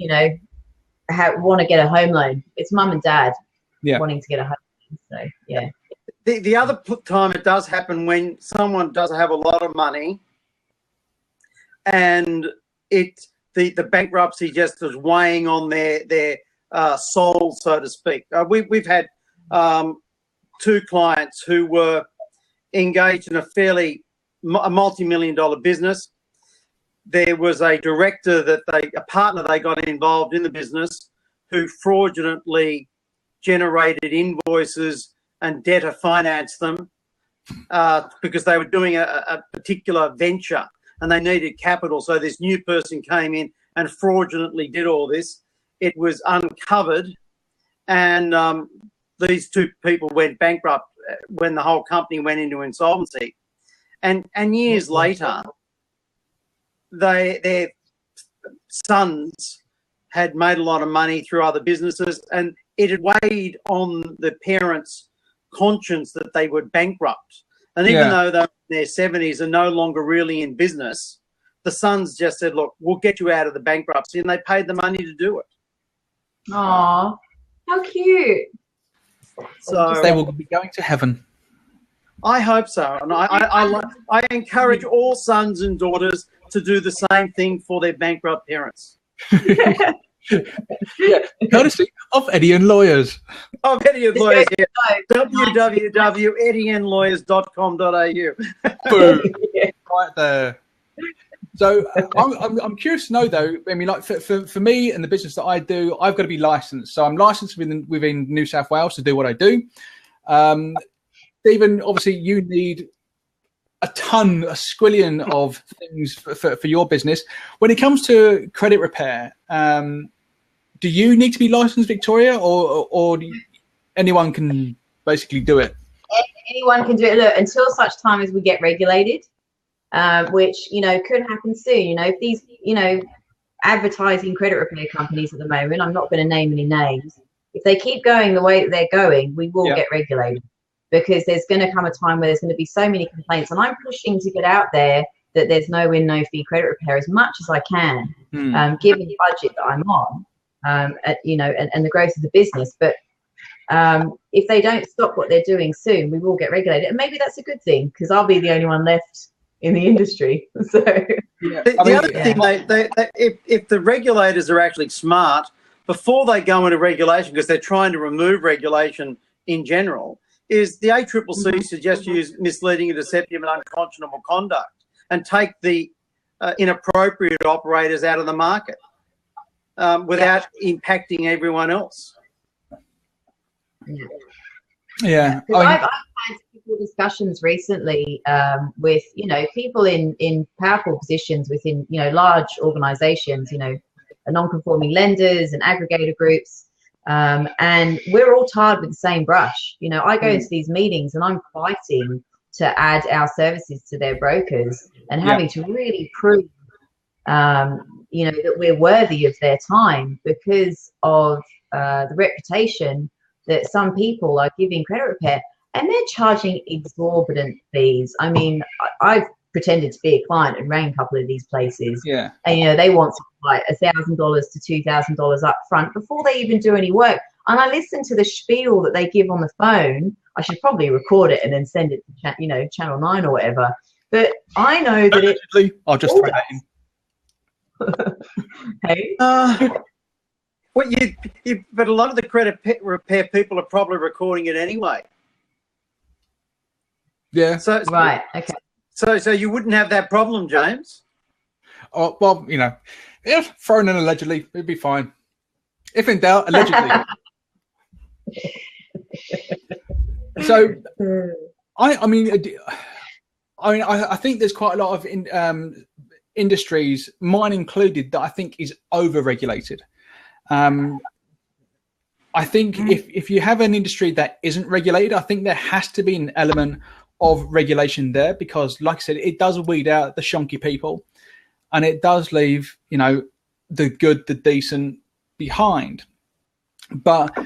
want to get a home loan. It's mum and dad wanting to get a home loan. So, yeah. The other time it does happen when someone does have a lot of money and the bankruptcy just is weighing on their soul, so to speak. We've had 2 clients who were engaged in a multi-million-dollar business. There was a director a partner they got involved in the business who fraudulently generated invoices and debtor financed them because they were doing a particular venture and they needed capital. So this new person came in and fraudulently did all this. It was uncovered, and these 2 people went bankrupt when the whole company went into insolvency. And years later, their sons had made a lot of money through other businesses, and it had weighed on the parents' conscience that they were bankrupt. And even though they're in their 70s and no longer really in business, the sons just said, look, we'll get you out of the bankruptcy, and they paid the money to do it. Aw, how cute. So they will be going to heaven. I hope so. And I encourage all sons and daughters to do the same thing for their bankrupt parents. Courtesy of Eddie and Lawyers. Of Eddie and Lawyers, www.eddieandlawyers.com.au. Boom. Right there. So I'm curious to know, though, I mean, like for me and the business that I do, I've got to be licensed. So I'm licensed within New South Wales to do what I do. Stephen, obviously you need a squillion of things for your business. When it comes to credit repair, do you need to be licensed, Victoria, or anyone can basically do it? Anyone can do it. Look, until such time as we get regulated, which, could happen soon. If these, advertising credit repair companies at the moment, I'm not going to name any names. If they keep going the way that they're going, we will get regulated. because there's going to come a time where there's going to be so many complaints, and I'm pushing to get out there that there's no win, no fee credit repair as much as I can, given the budget that I'm on, and the growth of the business. But if they don't stop what they're doing soon, we will get regulated, and maybe that's a good thing because I'll be the only one left in the industry. So the other thing, if the regulators are actually smart before they go into regulation, because they're trying to remove regulation in general, is the ACCC suggests use misleading, deceptive, and unconscionable conduct, and take the inappropriate operators out of the market without impacting everyone else. Yeah. I've had discussions recently with people in powerful positions within large organizations, non-conforming lenders and aggregator groups, and we're all tarred with the same brush. I go into these meetings and I'm fighting to add our services to their brokers and having to really prove that we're worthy of their time because of the reputation that some people are giving credit repair, and they're charging exorbitant fees. I mean, I've pretended to be a client and rang a couple of these places, and they want like $1,000 to $2,000 up front before they even do any work. And I listen to the spiel that they give on the phone. I should probably record it and then send it to Channel 9 or whatever. But I know that I'll just throw that in. Hey. Well, but a lot of the credit repair people are probably recording it anyway. Yeah. So right. Okay. So you wouldn't have that problem, James. Oh well, thrown in allegedly, it'd be fine. If in doubt, allegedly. So, I think there's quite a lot of industries, mine included, that I think is over-regulated. I think if you have an industry that isn't regulated, I think there has to be an element of regulation there because, like I said, it does weed out the shonky people and it does leave, the good, the decent behind. But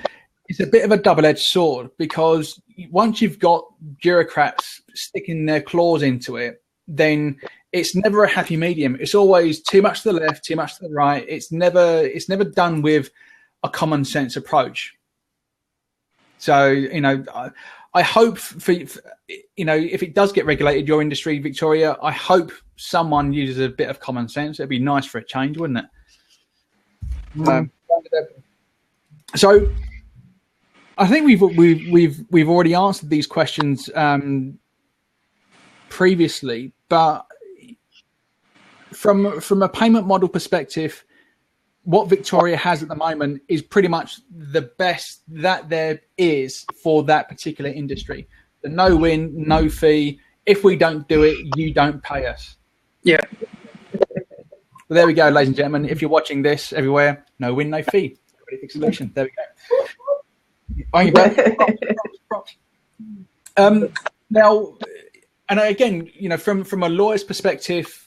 it's a bit of a double-edged sword because once you've got bureaucrats sticking their claws into it, then it's never a happy medium. It's always too much to the left, too much to the right. It's never done with a common sense approach. So, I hope for if it does get regulated, your industry, Victoria, I hope someone uses a bit of common sense. It'd be nice for a change, wouldn't it? So I think we've already answered these questions previously, but from a payment model perspective, what Victoria has at the moment is pretty much the best that there is for that particular industry. The no win, no fee. If we don't do it, you don't pay us. Yeah. Well, there we go, ladies and gentlemen. If you're watching this everywhere, no win, no fee. Pretty big solution. There we go. Now, and again, from a lawyer's perspective,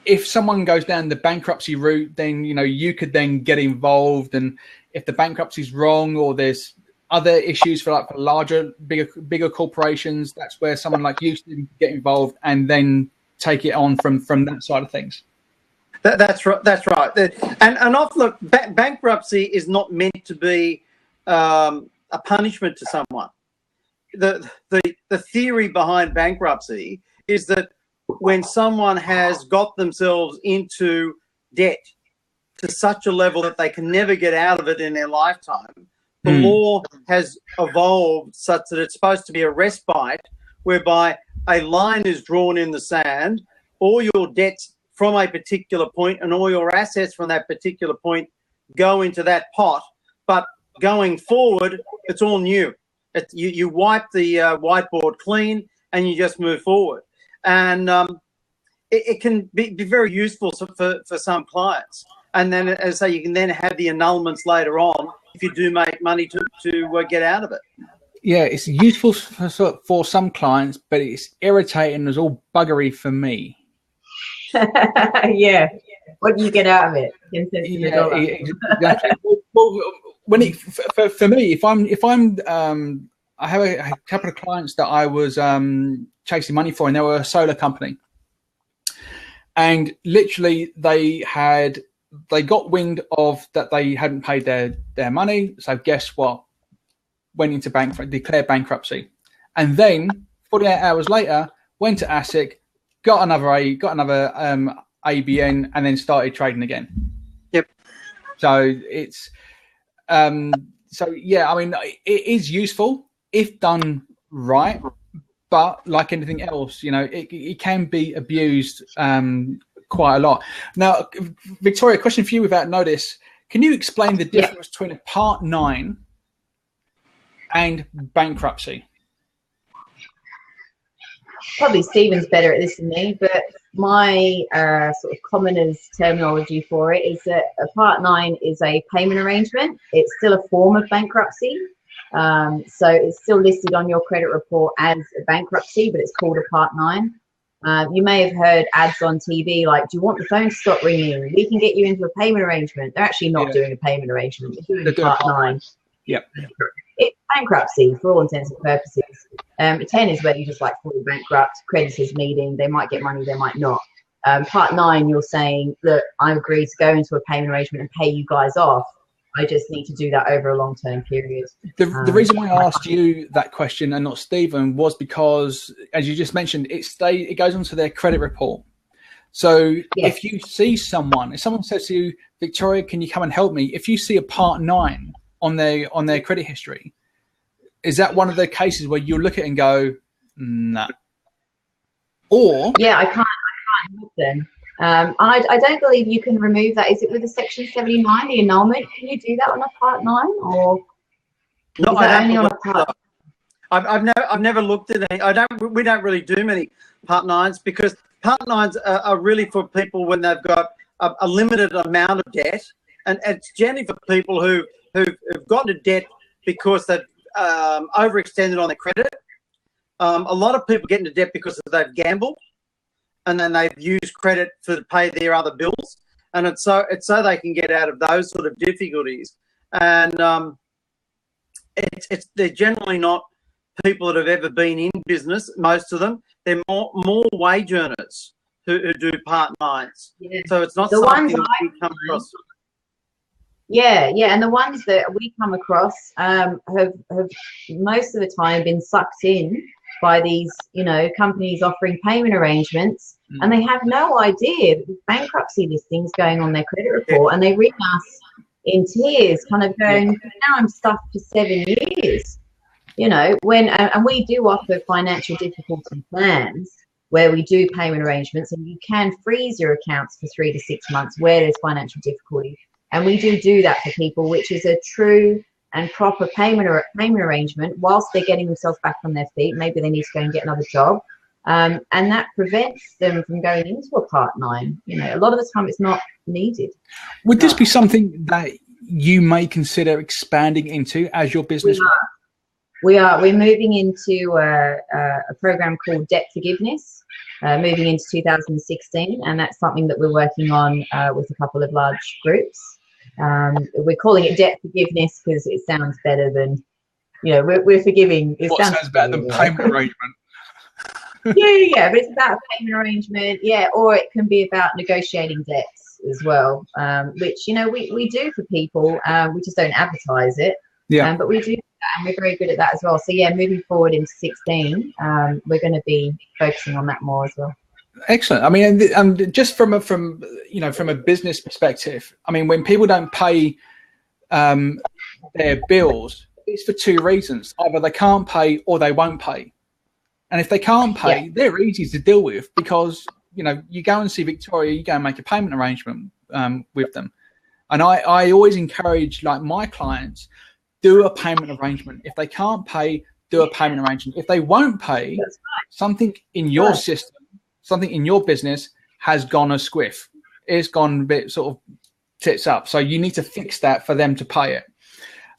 if someone goes down the bankruptcy route, then, you could then get involved. And if the bankruptcy's wrong or there's other issues for larger, bigger corporations, that's where someone like you can get involved and then take it on from that side of things. That's right. That's right. And look, bankruptcy is not meant to be a punishment to someone. The theory behind bankruptcy is that when someone has got themselves into debt to such a level that they can never get out of it in their lifetime, the law has evolved such that it's supposed to be a respite whereby a line is drawn in the sand, all your debts from a particular point and all your assets from that particular point go into that pot. But going forward, it's all new. You wipe the whiteboard clean and you just move forward. And it can be very useful for some clients. And then, as I say, you can then have the annulments later on if you do make money to get out of it. Yeah, it's useful for some clients, but it's irritating as all buggery for me. Yeah. What do you get out of it? Exactly. Well, when for me, if I'm I have a couple of clients that I was chasing money for, and they were a solar company. And literally they got wind of that they hadn't paid their money. So guess what? Went into declared bankruptcy. And then 48 hours later, went to ASIC, got another ABN, and then started trading again. Yep. So it's I mean, it is useful if done right, but like anything else, it can be abused quite a lot. Now, Victoria, question for you without notice. Can you explain the difference between a Part 9 and bankruptcy? Probably Stephen's better at this than me, but my sort of commoner's terminology for it is that a Part 9 is a payment arrangement. It's still a form of bankruptcy. So it's still listed on your credit report as a bankruptcy, but it's called a Part 9. You may have heard ads on TV like, do you want the phone to stop ringing? We can get you into a payment arrangement. They're actually not doing a payment arrangement. They're doing Part 9. Yep. It's bankruptcy for all intents and purposes. 10 is where you just like fully bankrupt, creditors meeting, they might get money, they might not. Part 9, you're saying, look, I agree to go into a payment arrangement and pay you guys off. I just need to do that over a long-term period. The reason why I asked you that question and not Stephen was because, as you just mentioned, it goes onto their credit report. So if you see someone, if someone says to you, Victoria, can you come and help me? If you see a Part 9 on their credit history, is that one of the cases where you look at it and go, no? Or I can't help them. I don't believe you can remove that. Is it with a Section 79, the annulment? Can you do that on a Part 9, or no? Only on a Part? I've never looked at any. We don't really do many Part 9s because Part 9s are really for people when they've got a limited amount of debt, and it's generally for people who've gotten to debt because they've overextended on their credit. A lot of people get into debt because they've gambled, and then they've used credit to pay their other bills, and it's so they can get out of those sort of difficulties. And they're generally not people that have ever been in business. Most of them, they're more wage earners who do Part 9s. Yeah. So it's not something that we come across. Yeah, and the ones that we come across have most of the time been sucked in by these, companies offering payment arrangements, and they have no idea that there's bankruptcy listings going on their credit report, and they ring us in tears, kind of going, now I'm stuck for 7 years. And we do offer financial difficulty plans where we do payment arrangements, and you can freeze your accounts for 3 to 6 months where there's financial difficulty. And we do that for people, which is a true and proper payment arrangement whilst they're getting themselves back on their feet. Maybe they need to go and get another job. And that prevents them from going into a Part 9. A lot of the time it's not needed. Would this be something that you may consider expanding into as your business? We are. We're moving into a program called Debt Forgiveness, moving into 2016. And that's something that we're working on with a couple of large groups. We're calling it debt forgiveness because it sounds better than, we're forgiving. It sounds better than payment arrangement. yeah, but it's about payment arrangement, or it can be about negotiating debts as well, which, we do for people. We just don't advertise it, but we do that, and we're very good at that as well. So, moving forward into 16, we're going to be focusing on that more as well. Excellent. I mean, and just from a business perspective, I mean, when people don't pay their bills, it's for two reasons: either they can't pay or they won't pay. And if they can't pay, they're easy to deal with because you go and see Victoria, you go and make a payment arrangement with them. And I always encourage my clients, do a payment arrangement. If they can't pay, do a payment arrangement. If they won't pay, something in your system, something in your business has gone a squiff. It's gone a bit sort of tits up. So you need to fix that for them to pay it.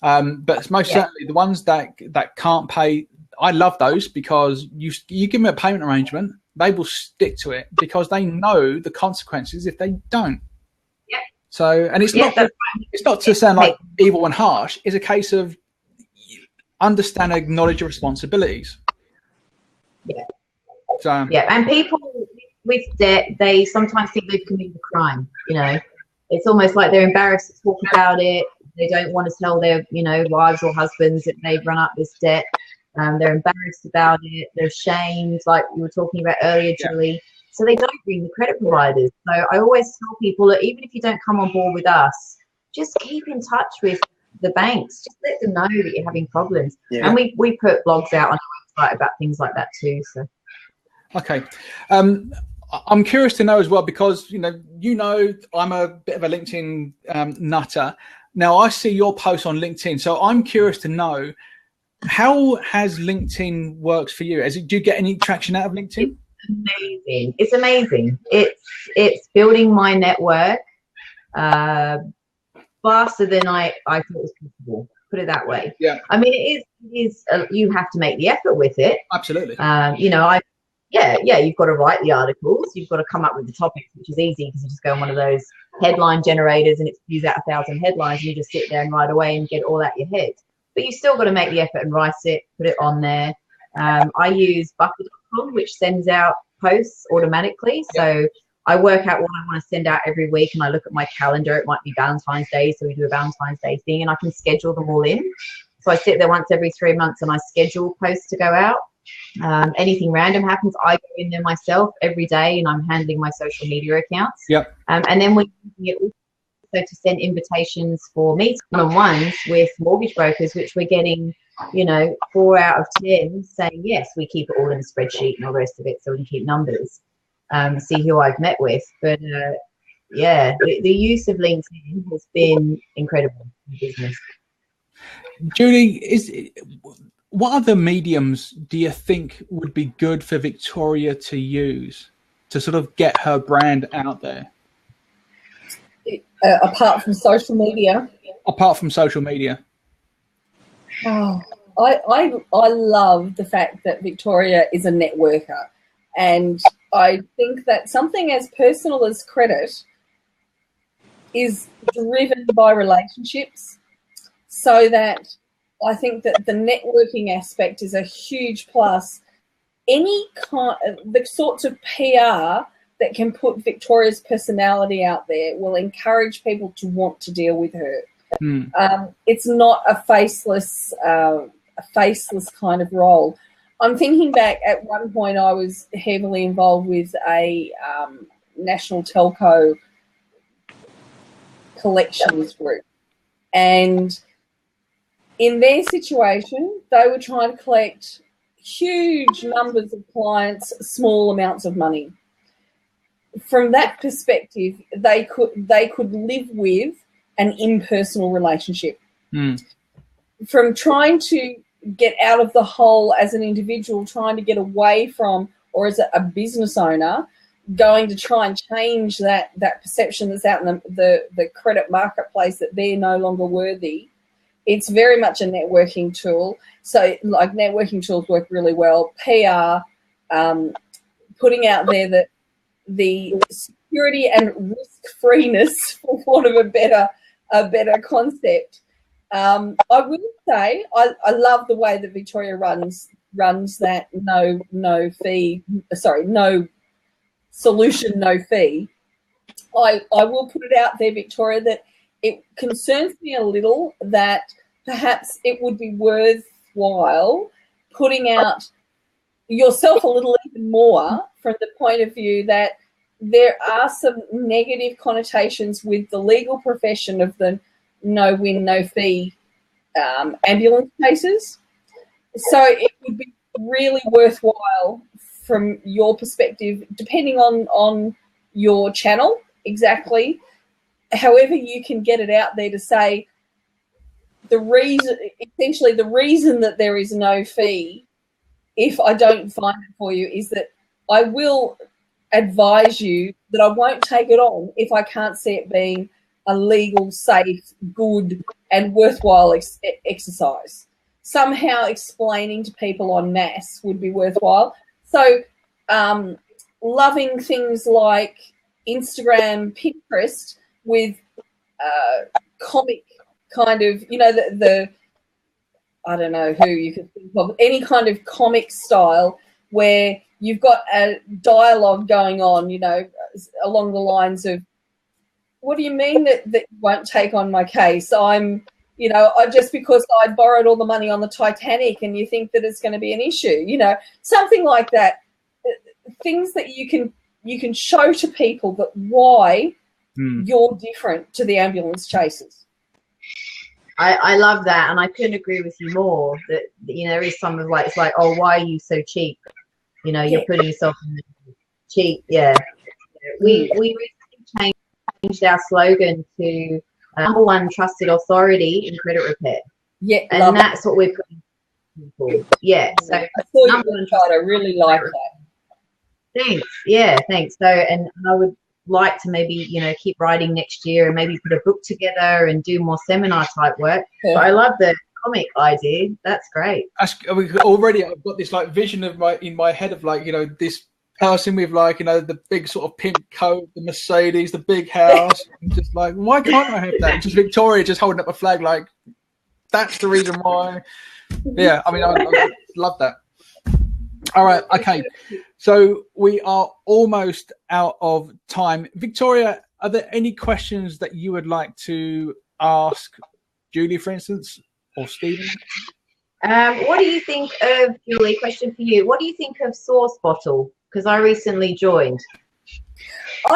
But most certainly the ones that can't pay, I love those because you give them a payment arrangement, they will stick to it because they know the consequences if they don't. Yeah. So, and it's not to sound like evil and harsh. It's a case of understand and acknowledge your responsibilities. Yeah. So, yeah, and people with debt, they sometimes think they've committed a crime. You know, it's almost like they're embarrassed to talk about it. They don't want to tell their, you know, wives or husbands that they've run up this debt. They're embarrassed about it. They're ashamed, like you were talking about earlier, Julie. So they don't ring the credit providers. So I always tell people that even if you don't come on board with us, just keep in touch with the banks. Just let them know that you're having problems. Yeah. And we put blogs out on our website about things like that too. So. Okay. I'm curious to know as well, because, you know, I'm a bit of a LinkedIn nutter. Now, I see your posts on LinkedIn. So I'm curious to know, how has LinkedIn worked for you? Do you get any traction out of LinkedIn? Amazing. It's amazing. It's building my network faster than I thought was possible. Put it that way. Yeah. I mean, it is you have to make the effort with it. Absolutely. You know, you've got to write the articles. You've got to come up with the topics, which is easy because you just go on one of those headline generators and it spews out 1,000 headlines and you just sit there and write away and get it all out your head. But you still got to make the effort and write it, put it on there. I use buffer.com, which sends out posts automatically. So I work out what I want to send out every week and I look at my calendar. It might be Valentine's Day, so we do a Valentine's Day thing and I can schedule them all in. So I sit there once every 3 months and I schedule posts to go out. Anything random happens, I go in there myself every day and I'm handling my social media accounts. Yep. And then we're using it also to send invitations for meetings one-on-ones with mortgage brokers, which we're getting, you know, 4 out of 10 saying, yes, we keep it all in a spreadsheet and all the rest of it so we can keep numbers, see who I've met with. But, the use of LinkedIn has been incredible in business. Julie, what other mediums do you think would be good for Victoria to use to sort of get her brand out there? Apart from social media. Apart from social media. Oh, I love the fact that Victoria is a networker, and I think that something as personal as credit is driven by relationships, so that I think that the networking aspect is a huge plus. Any kind of the sorts of PR that can put Victoria's personality out there will encourage people to want to deal with her. It's not a faceless kind of role. I'm thinking back at one point I was heavily involved with a national telco collections group, and in their situation they were trying to collect huge numbers of clients, small amounts of money. From that perspective, they could live with an impersonal relationship. From trying to get out of the hole as an individual, trying to get away from, or as a business owner, going to try and change that perception that's out in the credit marketplace that they're no longer worthy. It's very much a networking tool. So, like, networking tools work really well. PR, putting out there that the security and risk-freeness, for want of a better concept. I will say I love the way that Victoria runs that no solution, no fee. I will put it out there, Victoria, that it concerns me a little that perhaps it would be worthwhile putting out yourself a little even more from the point of view that there are some negative connotations with the legal profession of the no win, no fee ambulance cases. So it would be really worthwhile from your perspective, depending on your channel, exactly, however you can get it out there to say the reason that there is no fee, if I don't find it for you, is that I will advise you that I won't take it on if I can't see it being a legal, safe, good and worthwhile exercise. Somehow explaining to people en masse would be worthwhile. So loving things like Instagram, Pinterest with comic kind of, you know, the I don't know who you could think of, any kind of comic style where you've got a dialogue going on, you know, along the lines of, what do you mean that you won't take on my case? I'm, you know, just because I borrowed all the money on the Titanic and you think that it's going to be an issue, you know, something like that. Things that you can show to people that why you're different to the ambulance chasers. I love that, and I couldn't agree with you more. That, you know, there is some of like, it's like, oh, why are you so cheap? You know, you're putting yourself in the cheap. Yeah, we recently changed our slogan to number one trusted authority in credit repair. Yeah, and that's what we're putting people. Yeah, so I saw you on chart. I really like that. Thanks. Yeah, thanks. So, and I would like to maybe, you know, keep writing next year and maybe put a book together and do more seminar type work. Yeah. But I love the comic idea. That's great. Already I've got this like vision of in my head of like, you know, this person with like, you know, the big sort of pimp coat, the Mercedes, the big house. Just like, why can't I have that? Just Victoria just holding up a flag like, that's the reason why. Yeah, I mean, I love that. All right, okay. So we are almost out of time. Victoria, are there any questions that you would like to ask Julie, for instance, or Stephen? What do you think of, Julie, question for you. What do you think of Source Bottle? Because I recently joined.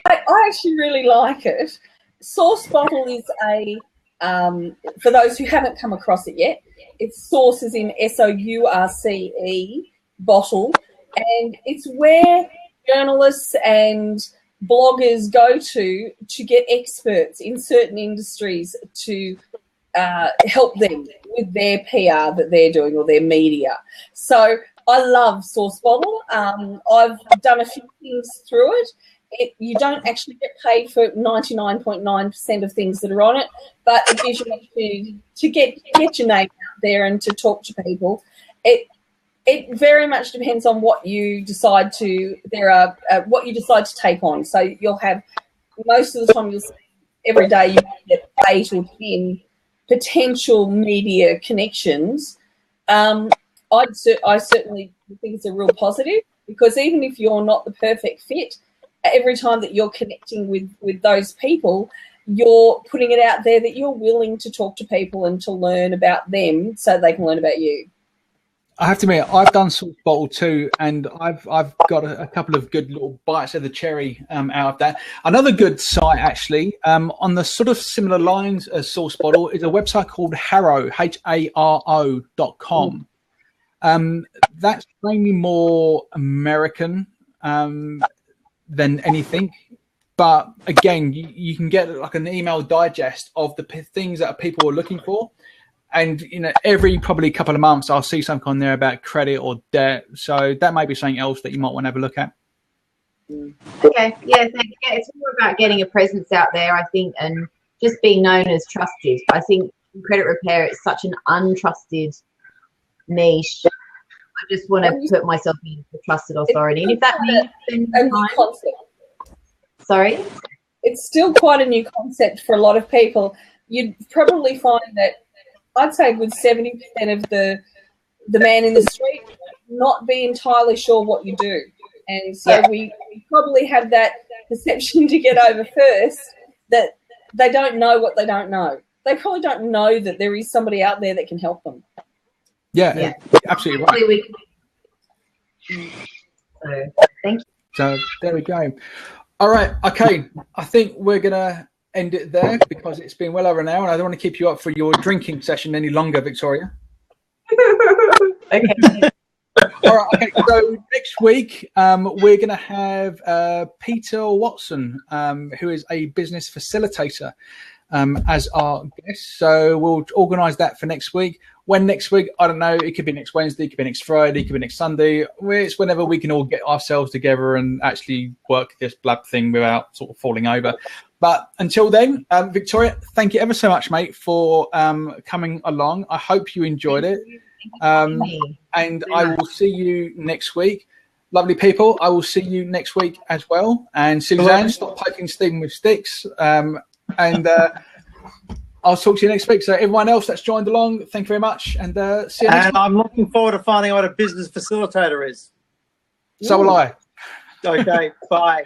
I actually really like it. Source Bottle is a, for those who haven't come across it yet, it's Source as in SOURCE bottle, and it's where journalists and bloggers go to get experts in certain industries to help them with their PR that they're doing or their media. So I love Source Bottle. I've done a few things through it. You don't actually get paid for 99.9% of things that are on it, but it gives you an opportunity to get your name out there and to talk to people. It very much depends on what you decide to. What you decide to take on. So you'll have, most of the time, you'll see every day you get 8 or 10 potential media connections. I certainly think it's a real positive, because even if you're not the perfect fit, every time that you're connecting with those people, you're putting it out there that you're willing to talk to people and to learn about them so they can learn about you. I have to admit, I've done Source Bottle too, and I've got a couple of good little bites of the cherry out of that. Another good site, actually, on the sort of similar lines as Source Bottle, is a website called Haro, HARO.com. That's mainly more American than anything. But again, you can get like an email digest of the things that people are looking for. And, you know, every probably couple of months, I'll see something on there about credit or debt. So that might be something else that you might want to have a look at. Okay. Yeah, thanks. Yeah, it's more about getting a presence out there, I think, and just being known as trusted. I think in credit repair, it's such an untrusted niche. I just want to put myself in the trusted authority. And if that means a new concept. Sorry? It's still quite a new concept for a lot of people. You'd probably find that I'd say with 70% of the man in the street not be entirely sure what you do. And so we probably have that perception to get over first, that they don't know what they don't know. They probably don't know that there is somebody out there that can help them. Yeah. Absolutely right. So, thank you. So there we go. All right. Okay. I think we're going to end it there because it's been well over an hour and I don't want to keep you up for your drinking session any longer, Victoria. Okay. All right. Okay. So next week, we're going to have Peter Watson, who is a business facilitator, as our guest. So we'll organise that for next week. When next week, I don't know. It could be next Wednesday, it could be next Friday, it could be next Sunday. It's whenever we can all get ourselves together and actually work this blab thing without sort of falling over. But until then, Victoria, thank you ever so much, mate, for coming along. I hope you enjoyed it. And I will see you next week. Lovely people, I will see you next week as well. And Suzanne, stop poking Stephen with sticks. And I'll talk to you next week. So everyone else that's joined along, thank you very much, and see you next week. And I'm looking forward to finding out what a business facilitator is. So will I. Okay, bye.